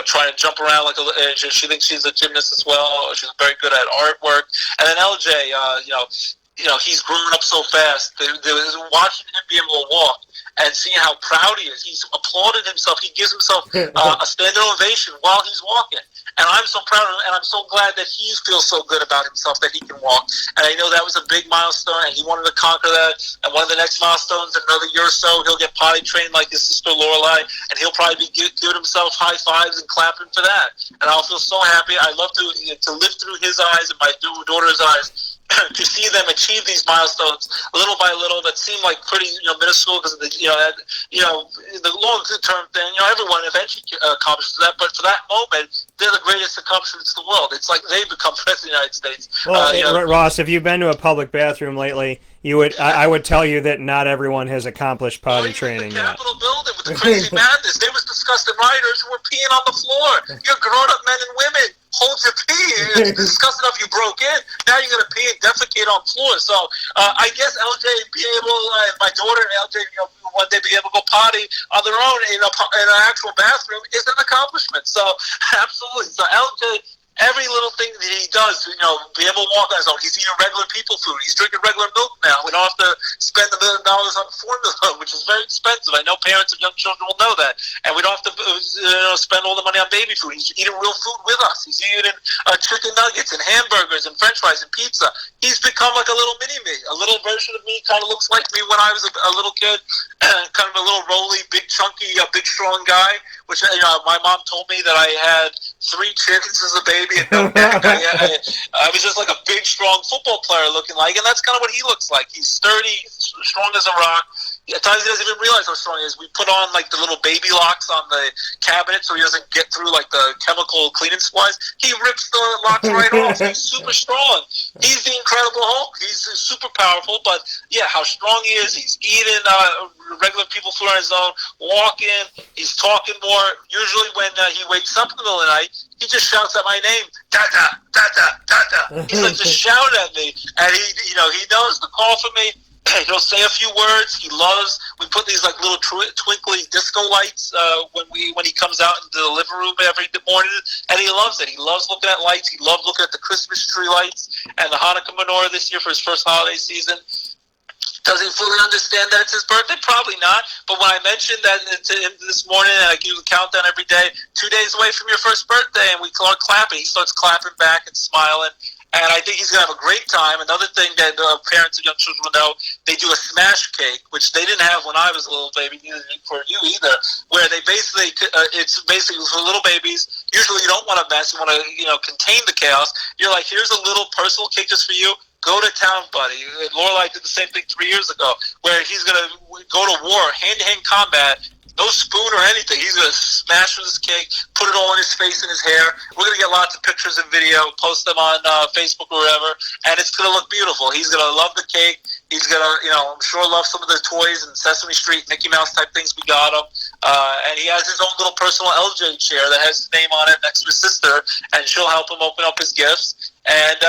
trying to jump around she thinks she's a gymnast as well. She's very good at artwork. And then LJ, he's growing up so fast. Watching him be able to walk and seeing how proud he is. He's applauded himself. He gives himself a standing ovation while he's walking. And I'm so proud of him, and I'm so glad that he feels so good about himself that he can walk. And I know that was a big milestone, and he wanted to conquer that. And one of the next milestones, in another year or so, he'll get potty trained like his sister Lorelai, and he'll probably be giving himself high fives and clapping for that. And I'll feel so happy. I love to live through his eyes and my daughter's eyes to see them achieve these milestones little by little that seem like pretty minuscule because of the the long term thing. Everyone eventually accomplishes that, but for that moment, they're the greatest accomplishments in the world. It's like they become president of the United States. Well, Ross, if you've been to a public bathroom lately, I would tell you that not everyone has accomplished potty training yet. yet. The Capitol building with the crazy madness. There was disgusting writers who were peeing on the floor. You're grown-up men and women. Hold your pee. It's disgusting enough you broke in. Now you're going to pee and defecate on floors. So I guess LJ be able, my daughter and LJ, one day be able to go potty on their own in an actual bathroom is an accomplishment. So absolutely. So LJ, every little thing that he does, be able to walk on his own. He's eating regular people food. He's drinking regular milk now. We don't have to spend $1 million on formula, which is very expensive. I know parents of young children will know that. And we don't have to spend all the money on baby food. He's eating real food with us. He's eating chicken nuggets and hamburgers and french fries and pizza. He's become like a little mini-me. A little version of me kind of looks like me when I was a little kid. Kind of a little roly, big chunky, big strong guy, which my mom told me that I had 3 chins as a baby and no neck. I was just like a big, strong football player looking like, and that's kind of what he looks like. He's sturdy, strong as a rock. At times he doesn't even realize how strong he is. We put on like the little baby locks on the cabinet so he doesn't get through like the chemical cleaning supplies. He rips the locks right off. He's super strong. He's the Incredible Hulk. He's super powerful, but yeah, how strong he is. He's eating regular people food on his own, walking. He's talking more. Usually when he wakes up in the middle of the night, he just shouts out my name, Tata, Tata, Tata. He's like just shouting at me, and he knows to call for me. He'll say a few words. We put these like little twinkly disco lights when he comes out into the living room every morning, and he loves it. He loves looking at lights. He loves looking at the Christmas tree lights and the Hanukkah menorah this year for his first holiday season. Does he fully understand that it's his birthday? Probably not. But when I mentioned that to him this morning, and I give him a countdown every day, 2 days away from your first birthday, and we start clapping, he starts clapping back and smiling. And I think he's going to have a great time. Another thing that parents of young children will know, they do a smash cake, which they didn't have when I was a little baby, neither for you either, where they basically, it's basically for little babies. Usually you don't want to mess, you want to, contain the chaos. You're like, here's a little personal cake just for you. Go to town, buddy. Lorelai did the same thing 3 years ago, where he's going to go to war, hand-to-hand combat, no spoon or anything. He's going to smash with his cake, put it all in his face and his hair. We're going to get lots of pictures and video, post them on Facebook or wherever, and it's going to look beautiful. He's going to love the cake. He's going to, I'm sure, love some of the toys and Sesame Street, Mickey Mouse type things we got him. And he has his own little personal LJ chair that has his name on it next to his sister, and she'll help him open up his gifts. And,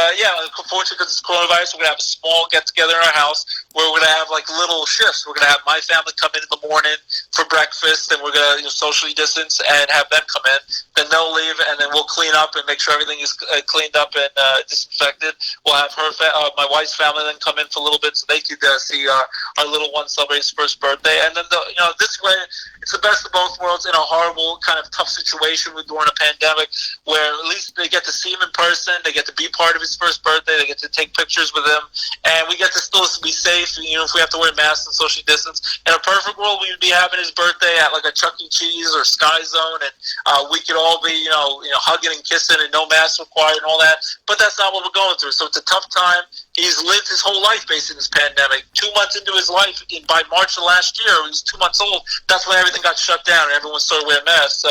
unfortunately, because it's coronavirus, we're going to have a small get-together in our house where we're going to have, like, little shifts. We're going to have my family come in the morning for breakfast, and we're going to socially distance and have them come in. Then they'll leave, and then we'll clean up and make sure everything is cleaned up and disinfected. We'll have my wife's family then come in for a little bit so they could see our little one celebrate his first birthday. And then, this way, it's the best of both worlds in a horrible, kind of tough situation during a pandemic where at least they get to see him in person, they get to be part of his first birthday, they get to take pictures with him, and we get to still be safe, if we have to wear masks and social distance. In a perfect world, we would be having his birthday at like a Chuck E. Cheese or Sky Zone, and we could all be, hugging and kissing and no masks required and all that, but that's not what we're going through, so it's a tough time. He's lived his whole life based in this pandemic. 2 months into his life, by March of last year, he was 2 months old, that's when everything got shut down and everyone started wearing masks, so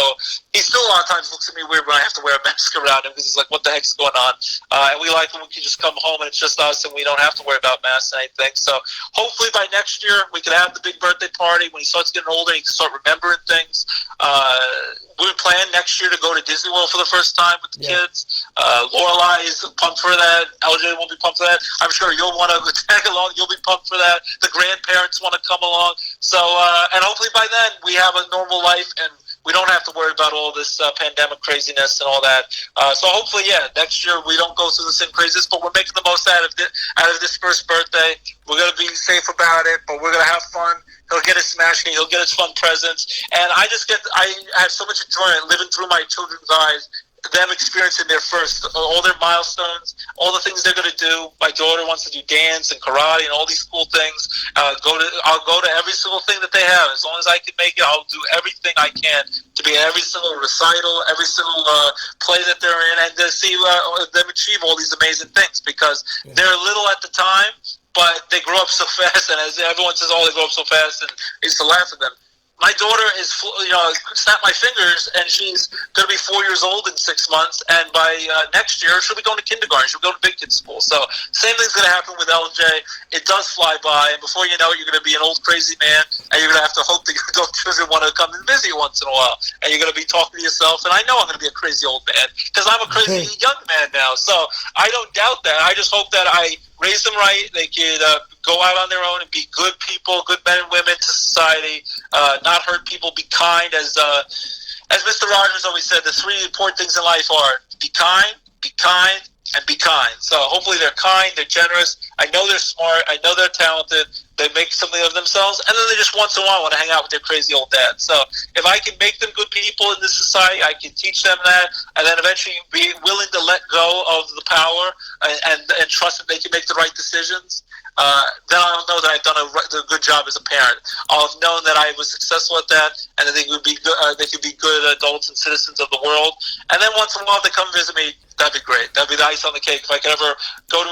he still a lot of times looks at me weird when I have to wear a mask around him because he's like, what the heck's going on? And we like when we can just come home and it's just us and we don't have to worry about masks and anything. So hopefully by next year we can have the big birthday party. When he starts getting older, he can start remembering things. We're planning next year to go to Disney World for the first time with the kids. Lorelai is pumped for that. LJ will be pumped for that. I'm sure you'll want to tag along. You'll be pumped for that. The grandparents want to come along. So, and hopefully by then we have a normal life and we don't have to worry about all this pandemic craziness and all that. So hopefully, next year we don't go through the same craziness, but we're making the most out of this first birthday. We're going to be safe about it, but we're going to have fun. He'll get his smash cake. He'll get his fun presents. And I have so much enjoyment living through my children's eyes, them experiencing their first, all their milestones, all the things they're going to do. My daughter wants to do dance and karate and all these cool things. I'll go to every single thing that they have. As long as I can make it, I'll do everything I can to be at every single recital, every single play that they're in, and to see them achieve all these amazing things because they're little at the time, but they grow up so fast, and as everyone says, they grow up so fast, and I used to laugh at them. My daughter is, snap my fingers, and she's going to be 4 years old in 6 months, and by next year, she'll be going to kindergarten. She'll go to big kid school. So same thing's going to happen with LJ. It does fly by, and before you know it, you're going to be an old crazy man, and you're going to have to hope that your adult children want to come and visit you once in a while, and you're going to be talking to yourself, and I know I'm going to be a crazy old man, because I'm a crazy young man now, so I don't doubt that. I just hope that I raise them right. They could go out on their own and be good people, good men and women to society, not hurt people, be kind. As Mr. Rogers always said, the three important things in life are be kind, and be kind. So hopefully they're kind, they're generous. I know they're smart. I know they're talented. They make something of themselves, and then they just once in a while want to hang out with their crazy old dad. So if I can make them good people in this society, I can teach them that, and then eventually be willing to let go of the power and trust that they can make the right decisions. Then I'll know that I've done a good job as a parent. I'll have known that I was successful at that, and that they could be good adults and citizens of the world. And then once in a while they come visit me. That'd be great. That'd be the ice on the cake. If I could ever go to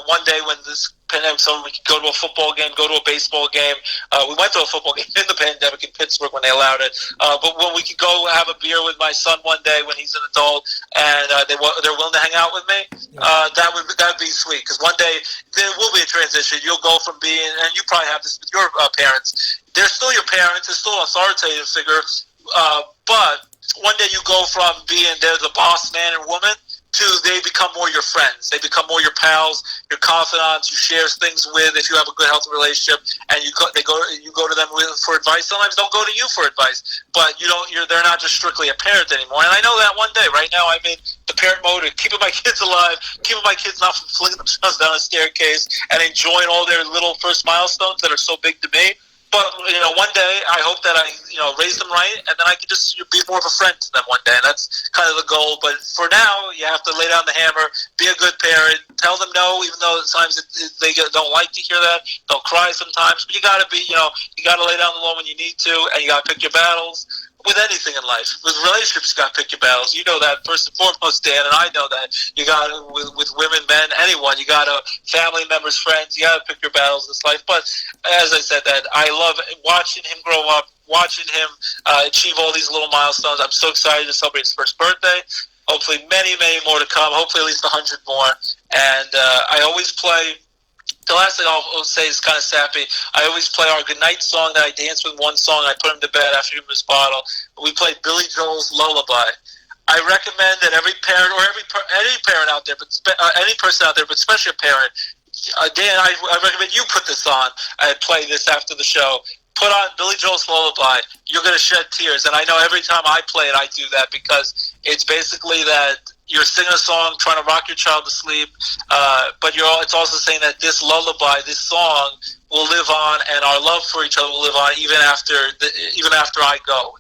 one day when this pandemic, so we could go to a football game, go to a baseball game. We went to a football game in the pandemic in Pittsburgh when they allowed it. But when we could go have a beer with my son one day when he's an adult, and they're willing to hang out with me, that'd be sweet. Because one day there will be a transition. You'll go from being, and you probably have this with your parents. They're still your parents. They're still an authoritative figure. But one day you go from being they're the boss man and woman to they become more your friends. They become more your pals, your confidants. You share things with if you have a good, healthy relationship, and you go to them for advice. Sometimes they'll go to you for advice, but they're not just strictly a parent anymore. And I know that one day. Right now, I'm in the parent mode of keeping my kids alive, keeping my kids not from flinging themselves down a staircase, and enjoying all their little first milestones that are so big to me. But, one day I hope that I, raise them right, and then I can just be more of a friend to them one day, and that's kind of the goal. But for now, you have to lay down the hammer, be a good parent, tell them no, even though sometimes they don't like to hear that. They'll cry sometimes, but you got to be, you got to lay down the law when you need to, and you got to pick your battles. With anything in life, with relationships, you got to pick your battles. You know that first and foremost, Dan, and I know that. You got to, with women, men, anyone. You got to, family members, friends. You got to pick your battles in this life. But as I said, that I love watching him grow up, watching him achieve all these little milestones. I'm so excited to celebrate his first birthday. Hopefully, many, many more to come. Hopefully, at least 100 more. And I always play. The last thing I'll say is kind of sappy. I always play our goodnight song that I dance with one song. I put him to bed after he was bottle. We play Billy Joel's Lullaby. I recommend that every parent or any parent out there, but any person out there, but especially a parent, Dan, I recommend you put this on and play this after the show. Put on Billy Joel's Lullaby. You're going to shed tears. And I know every time I play it, I do that because it's basically that you're singing a song, trying to rock your child to sleep, but it's also saying that this lullaby, this song, will live on, and our love for each other will live on even after I go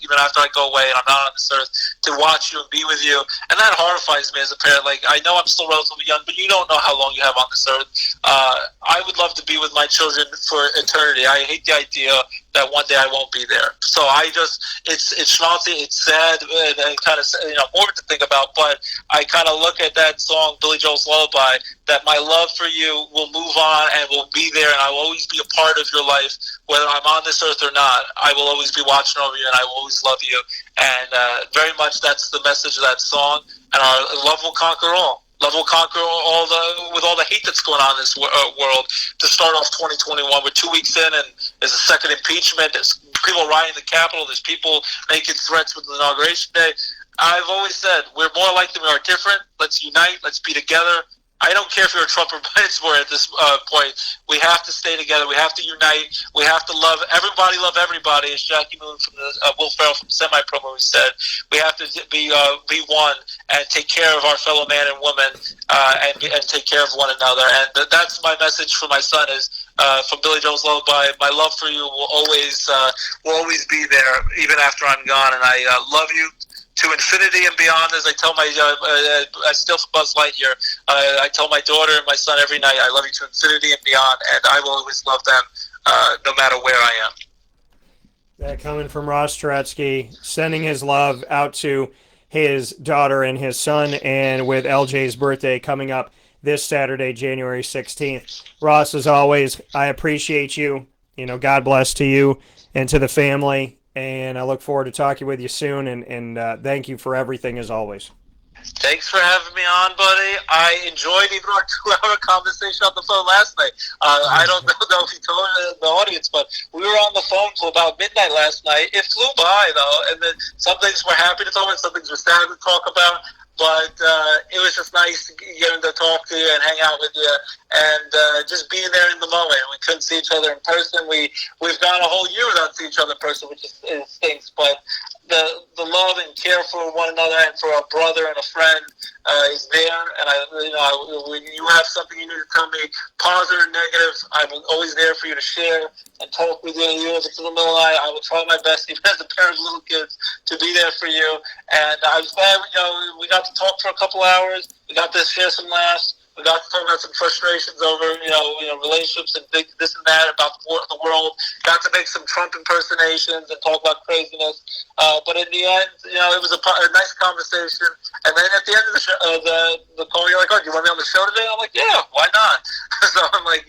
away, and I'm not on this earth to watch you and be with you. And that horrifies me as a parent. Like, I know I'm still relatively young, but you don't know how long you have on this earth. I would love to be with my children for eternity. I hate the idea that one day I won't be there. So it's schmaltzy, it's sad, and kind of morbid to think about, but I kind of look at that song, Billy Joel's Lullaby, that my love for you will move on and will be there, and I will always be a part of your life, whether I'm on this earth or not. I will always be watching over you, and I will always love you. And very much that's the message of that song, and our love will conquer all. Love will conquer with all the hate that's going on in this world. To start off 2021, we're 2 weeks in, and there's a second impeachment. There's people rioting the Capitol. There's people making threats with the inauguration day. I've always said we're more alike than we are different. Let's unite. Let's be together. I don't care if you're a Trump or Biden supporter at this point. We have to stay together. We have to unite. We have to love everybody, as Jackie Moon from the Will Ferrell from Semi-Pro movie said. We have to be one and take care of our fellow man and woman and take care of one another. And that's my message for my son is from Billy Joel's Lullaby. My love for you will always be there even after I'm gone. And I love you to infinity and beyond, as I tell I still for Buzz Lightyear. I tell my daughter and my son every night, I love you to infinity and beyond, and I will always love them no matter where I am. That coming from Ross Turetsky, sending his love out to his daughter and his son, and with LJ's birthday coming up this Saturday, January 16th. Ross, as always, I appreciate you. God bless to you and to the family. And I look forward to talking with you soon, and thank you for everything as always. Thanks for having me on, buddy. I enjoyed even our 2-hour conversation on the phone last night. I don't know if you told the audience, but we were on the phone till about midnight last night. It flew by, though, and then some things we're happy to talk about, some things we're sad to talk about. But it was just nice getting to talk to you and hang out with you, and just being there in the moment. We couldn't see each other in person. We've gone a whole year without seeing each other in person, which is stinks. But the love and care for one another and for a brother and a friend is there. And when you have something you need to tell me, positive or negative, I'm always there for you to share and talk with you. Even if it's in the middle of the night, I will try my best, even as a parent of little kids, to be there for you. And I was glad, we got to talk for a couple hours. We got to share some laughs. We got to talk about some frustrations over, relationships and this and that about the world. Got to make some Trump impersonations and talk about craziness. But in the end, it was a nice conversation. And then at the end of the show, the call, you're like, "Oh, do you want me on the show today?" I'm like, "Yeah, why not?" So I'm like,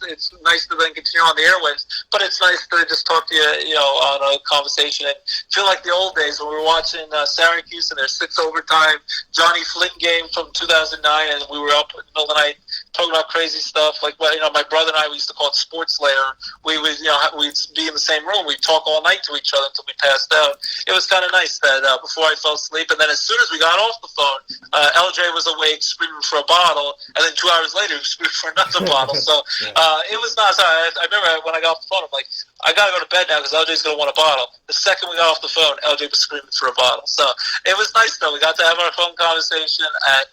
it's nice to then continue on the airwaves, but it's nice to just talk to you, on a conversation and feel like the old days when we were watching Syracuse and their 6 overtime Johnny Flynn game from 2009, and we were up in the middle of the night talking about crazy stuff. Like, my brother and I, we used to call it Sports Layer. We would, we'd be in the same room. We'd talk all night to each other until we passed out. It was kind of nice that before I fell asleep, and then as soon as we got off the phone, LJ was awake screaming for a bottle, and then 2 hours later he was screaming for another bottle. So it was not. I remember when I got off the phone, I'm like, I gotta go to bed now because LJ's gonna want a bottle. The second we got off the phone, LJ was screaming for a bottle. So it was nice though. We got to have our phone conversation, and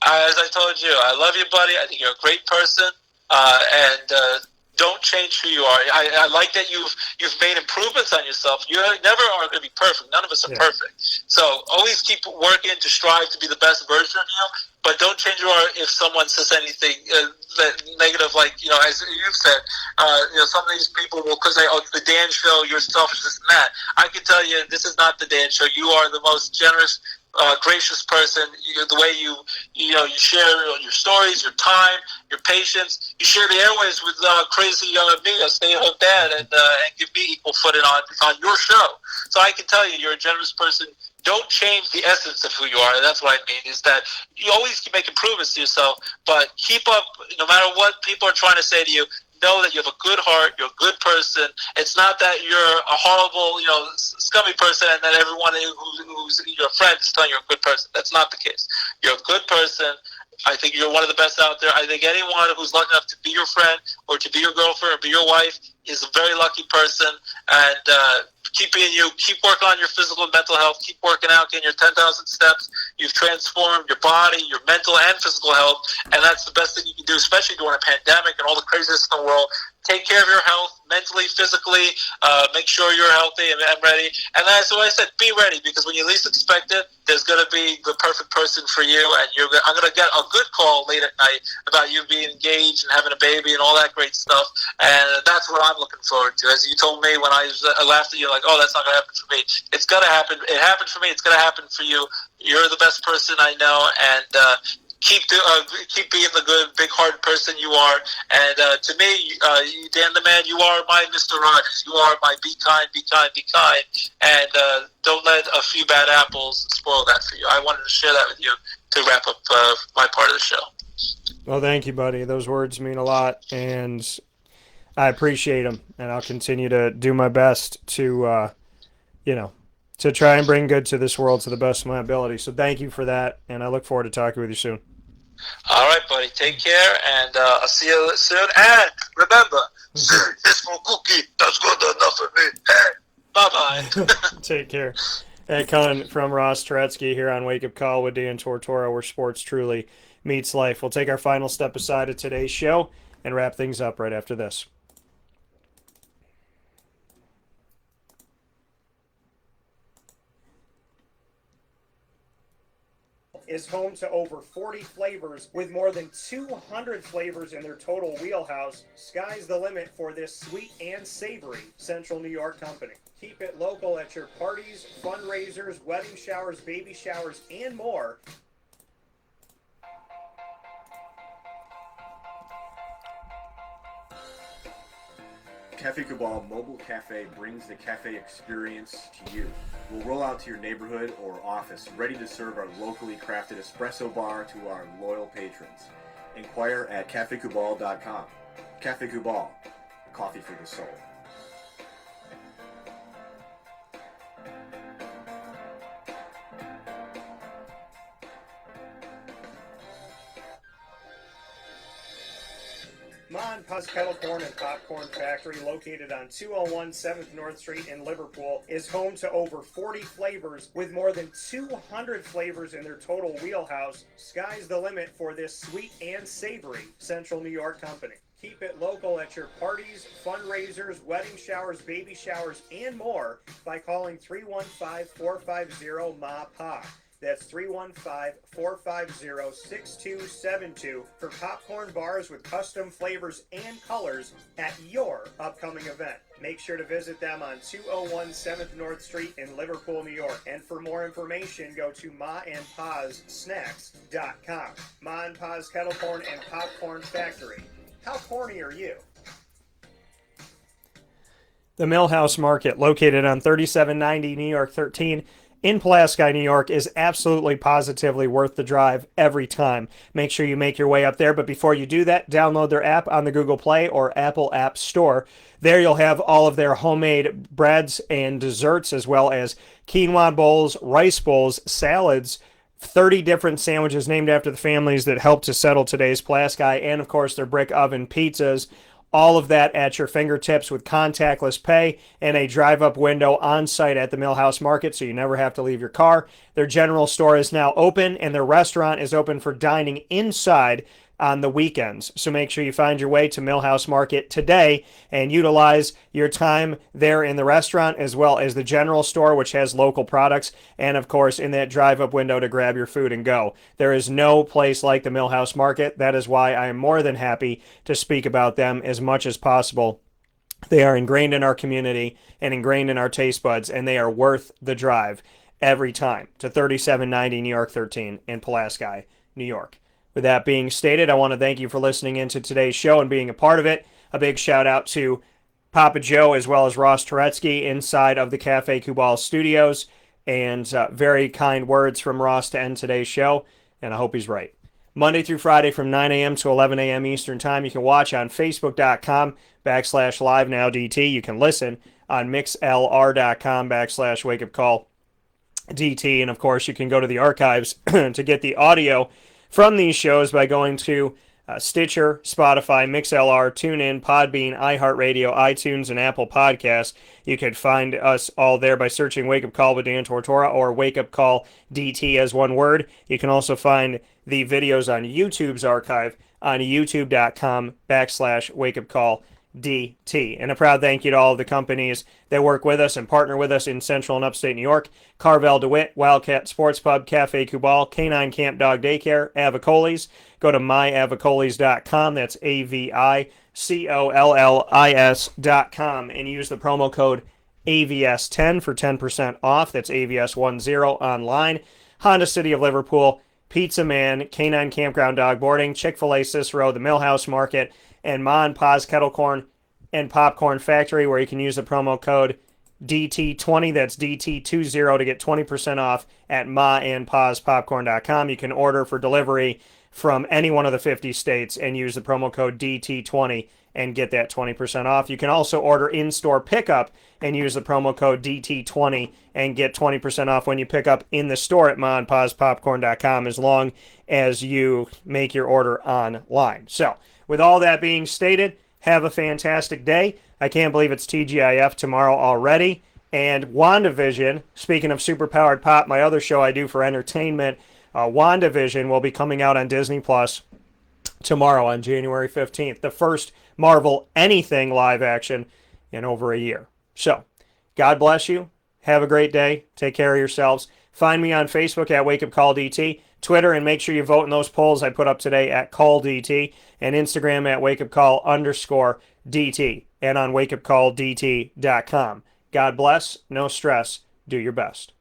as I told you, I love you, buddy. I think you're a great person, and don't change who you are. I like that you've made improvements on yourself. You never are going to be perfect. None of us are perfect. So always keep working to strive to be the best version of you. But don't change who you are if someone says anything that negative, like, as you've said, some of these people will, because it's the Dan show, you're selfish, this and that. I can tell you, this is not the Dan show. You are the most generous, gracious person. The way you share your stories, your time, your patience. You share the airways with crazy me, a stay-at-home dad, and give me equal footing on your show. So I can tell you, you're a generous person. Don't change the essence of who you are. That's what I mean, is that you always can make improvements to yourself, but keep up, no matter what people are trying to say to you. Know that you have a good heart, you're a good person. It's not that you're a horrible, scummy person and that everyone who's your friend is telling you're a good person. That's not the case. You're a good person. I think you're one of the best out there. I think anyone who's lucky enough to be your friend or to be your girlfriend or be your wife is a very lucky person. And keep being you. Keep working on your physical and mental health. Keep working out, getting your 10,000 steps. You've transformed your body, your mental and physical health, and that's the best thing you can do, especially during a pandemic and all the craziness in the world. Take care of your health, mentally, physically. Make sure you're healthy and ready. And that's what I said, be ready, because when you least expect it, there's going to be the perfect person for you. And I'm going to get a good call late at night about you being engaged and having a baby and all that great stuff. And that's what I'm looking forward to. As you told me when I laughed at you, like, oh, that's not going to happen for me. It's going to happen. It happened for me. It's going to happen for you. You're the best person I know. And keep being the good, big-hearted person you are. And to me, Dan the Man, you are my Mr. Rogers. You are my be kind, be kind, be kind. And don't let a few bad apples spoil that for you. I wanted to share that with you to wrap up my part of the show. Well, thank you, buddy. Those words mean a lot, and I appreciate them. And I'll continue to do my best to, to try and bring good to this world to the best of my ability. So thank you for that, and I look forward to talking with you soon. All right, buddy. Take care, and I'll see you soon. And remember, It's for cookie. That's good enough for me. bye-bye. Take care. Hey, coming from Ross Turetsky here on Wake Up Call with Dan Tortora, where sports truly meets life. We'll take our final step aside of today's show and wrap things up right after this. Is home to over 40 flavors with more than 200 flavors in their total wheelhouse. Sky's the limit for this sweet and savory Central New York company. Keep it local at your parties, fundraisers, wedding showers, baby showers, and more. Cafe Cabal Mobile Cafe brings the cafe experience to you. We'll roll out to your neighborhood or office, ready to serve our locally crafted espresso bar to our loyal patrons. Inquire at cafecubal.com. Cafe Cabal, coffee for the soul. Mon Paz Kettle Corn and Popcorn Factory, located on 201 7th North Street in Liverpool, is home to over 40 flavors with more than 200 flavors in their total wheelhouse. Sky's the limit for this sweet and savory Central New York company. Keep it local at your parties, fundraisers, wedding showers, baby showers, and more by calling 315-450-MA-PA. That's 315-450-6272 for popcorn bars with custom flavors and colors at your upcoming event. Make sure to visit them on 201 7th North Street in Liverpool, New York. And for more information, go to maandpazsnacks.com. Ma and Pa's Kettle Corn and Popcorn Factory. How corny are you? The Millhouse Market, located on 3790 New York 13 in Pulaski, New York, is absolutely positively worth the drive every time. Make sure you make your way up there, but before you do that, download their app on the Google Play or Apple App Store. There you'll have all of their homemade breads and desserts, as well as quinoa bowls, rice bowls, salads, 30 different sandwiches named after the families that helped to settle today's Pulaski, and of course their brick oven pizzas. All of that at your fingertips with contactless pay and a drive-up window on site at the Millhouse Market, so you never have to leave your car. Their general store is now open, and their restaurant is open for dining inside on the weekends. So make sure you find your way to Millhouse Market today and utilize your time there in the restaurant as well as the general store, which has local products, and of course in that drive-up window to grab your food and go. There is no place like the Millhouse Market. That is why I am more than happy to speak about them as much as possible. They are ingrained in our community and ingrained in our taste buds, and they are worth the drive every time to 3790 New York 13 in Pulaski, New York. With that being stated, I want to thank you for listening into today's show and being a part of it. A big shout out to Papa Joe as well as Ross Turetsky inside of the Cafe Kubal studios, and very kind words from Ross to end today's show, and I hope he's right. Monday through Friday from 9 a.m. to 11 a.m. Eastern Time. You can watch on Facebook.com/LiveNowDT. You can listen on MixLR.com/WakeUpCall.DT. And of course, you can go to the archives to get the audio from these shows by going to Stitcher, Spotify, MixLR, TuneIn, Podbean, iHeartRadio, iTunes, and Apple Podcasts. You can find us all there by searching Wake Up Call with Dan Tortora or Wake Up Call DT as one word. You can also find the videos on YouTube's archive on youtube.com/WakeUpCall DT. And a proud thank you to all of the companies that work with us and partner with us in Central and Upstate New York: Carvel DeWitt, Wildcat Sports Pub, Cafe Kubal, Canine Camp Dog Daycare, Avicolli's. Go to myavicollis.com. That's AVICOLLIS.com, and use the promo code AVS10 for 10% off. That's AVS10 online. Honda City of Liverpool, Pizza Man, Canine Campground Dog Boarding, Chick-fil-A Cicero, the Millhouse Market, and Ma and Pa's Kettle Corn and Popcorn Factory, where you can use the promo code DT20. That's DT20 to get 20% off at maandpazpopcorn.com. You can order for delivery from any one of the 50 states and use the promo code DT20 and get that 20% off. You can also order in-store pickup and use the promo code DT20 and get 20% off when you pick up in the store at maandpazpopcorn.com, as long as you make your order online. So, with all that being stated, have a fantastic day. I can't believe it's TGIF tomorrow already. And WandaVision, speaking of superpowered pop, my other show I do for entertainment, WandaVision will be coming out on Disney Plus tomorrow on January 15th. The first Marvel anything live action in over a year. So, God bless you. Have a great day. Take care of yourselves. Find me on Facebook at WakeUpCallDT, Twitter, and make sure you vote in those polls I put up today at CallDT, and Instagram at WakeUpCall_DT, and on WakeUpCallDT.com. God bless. No stress. Do your best.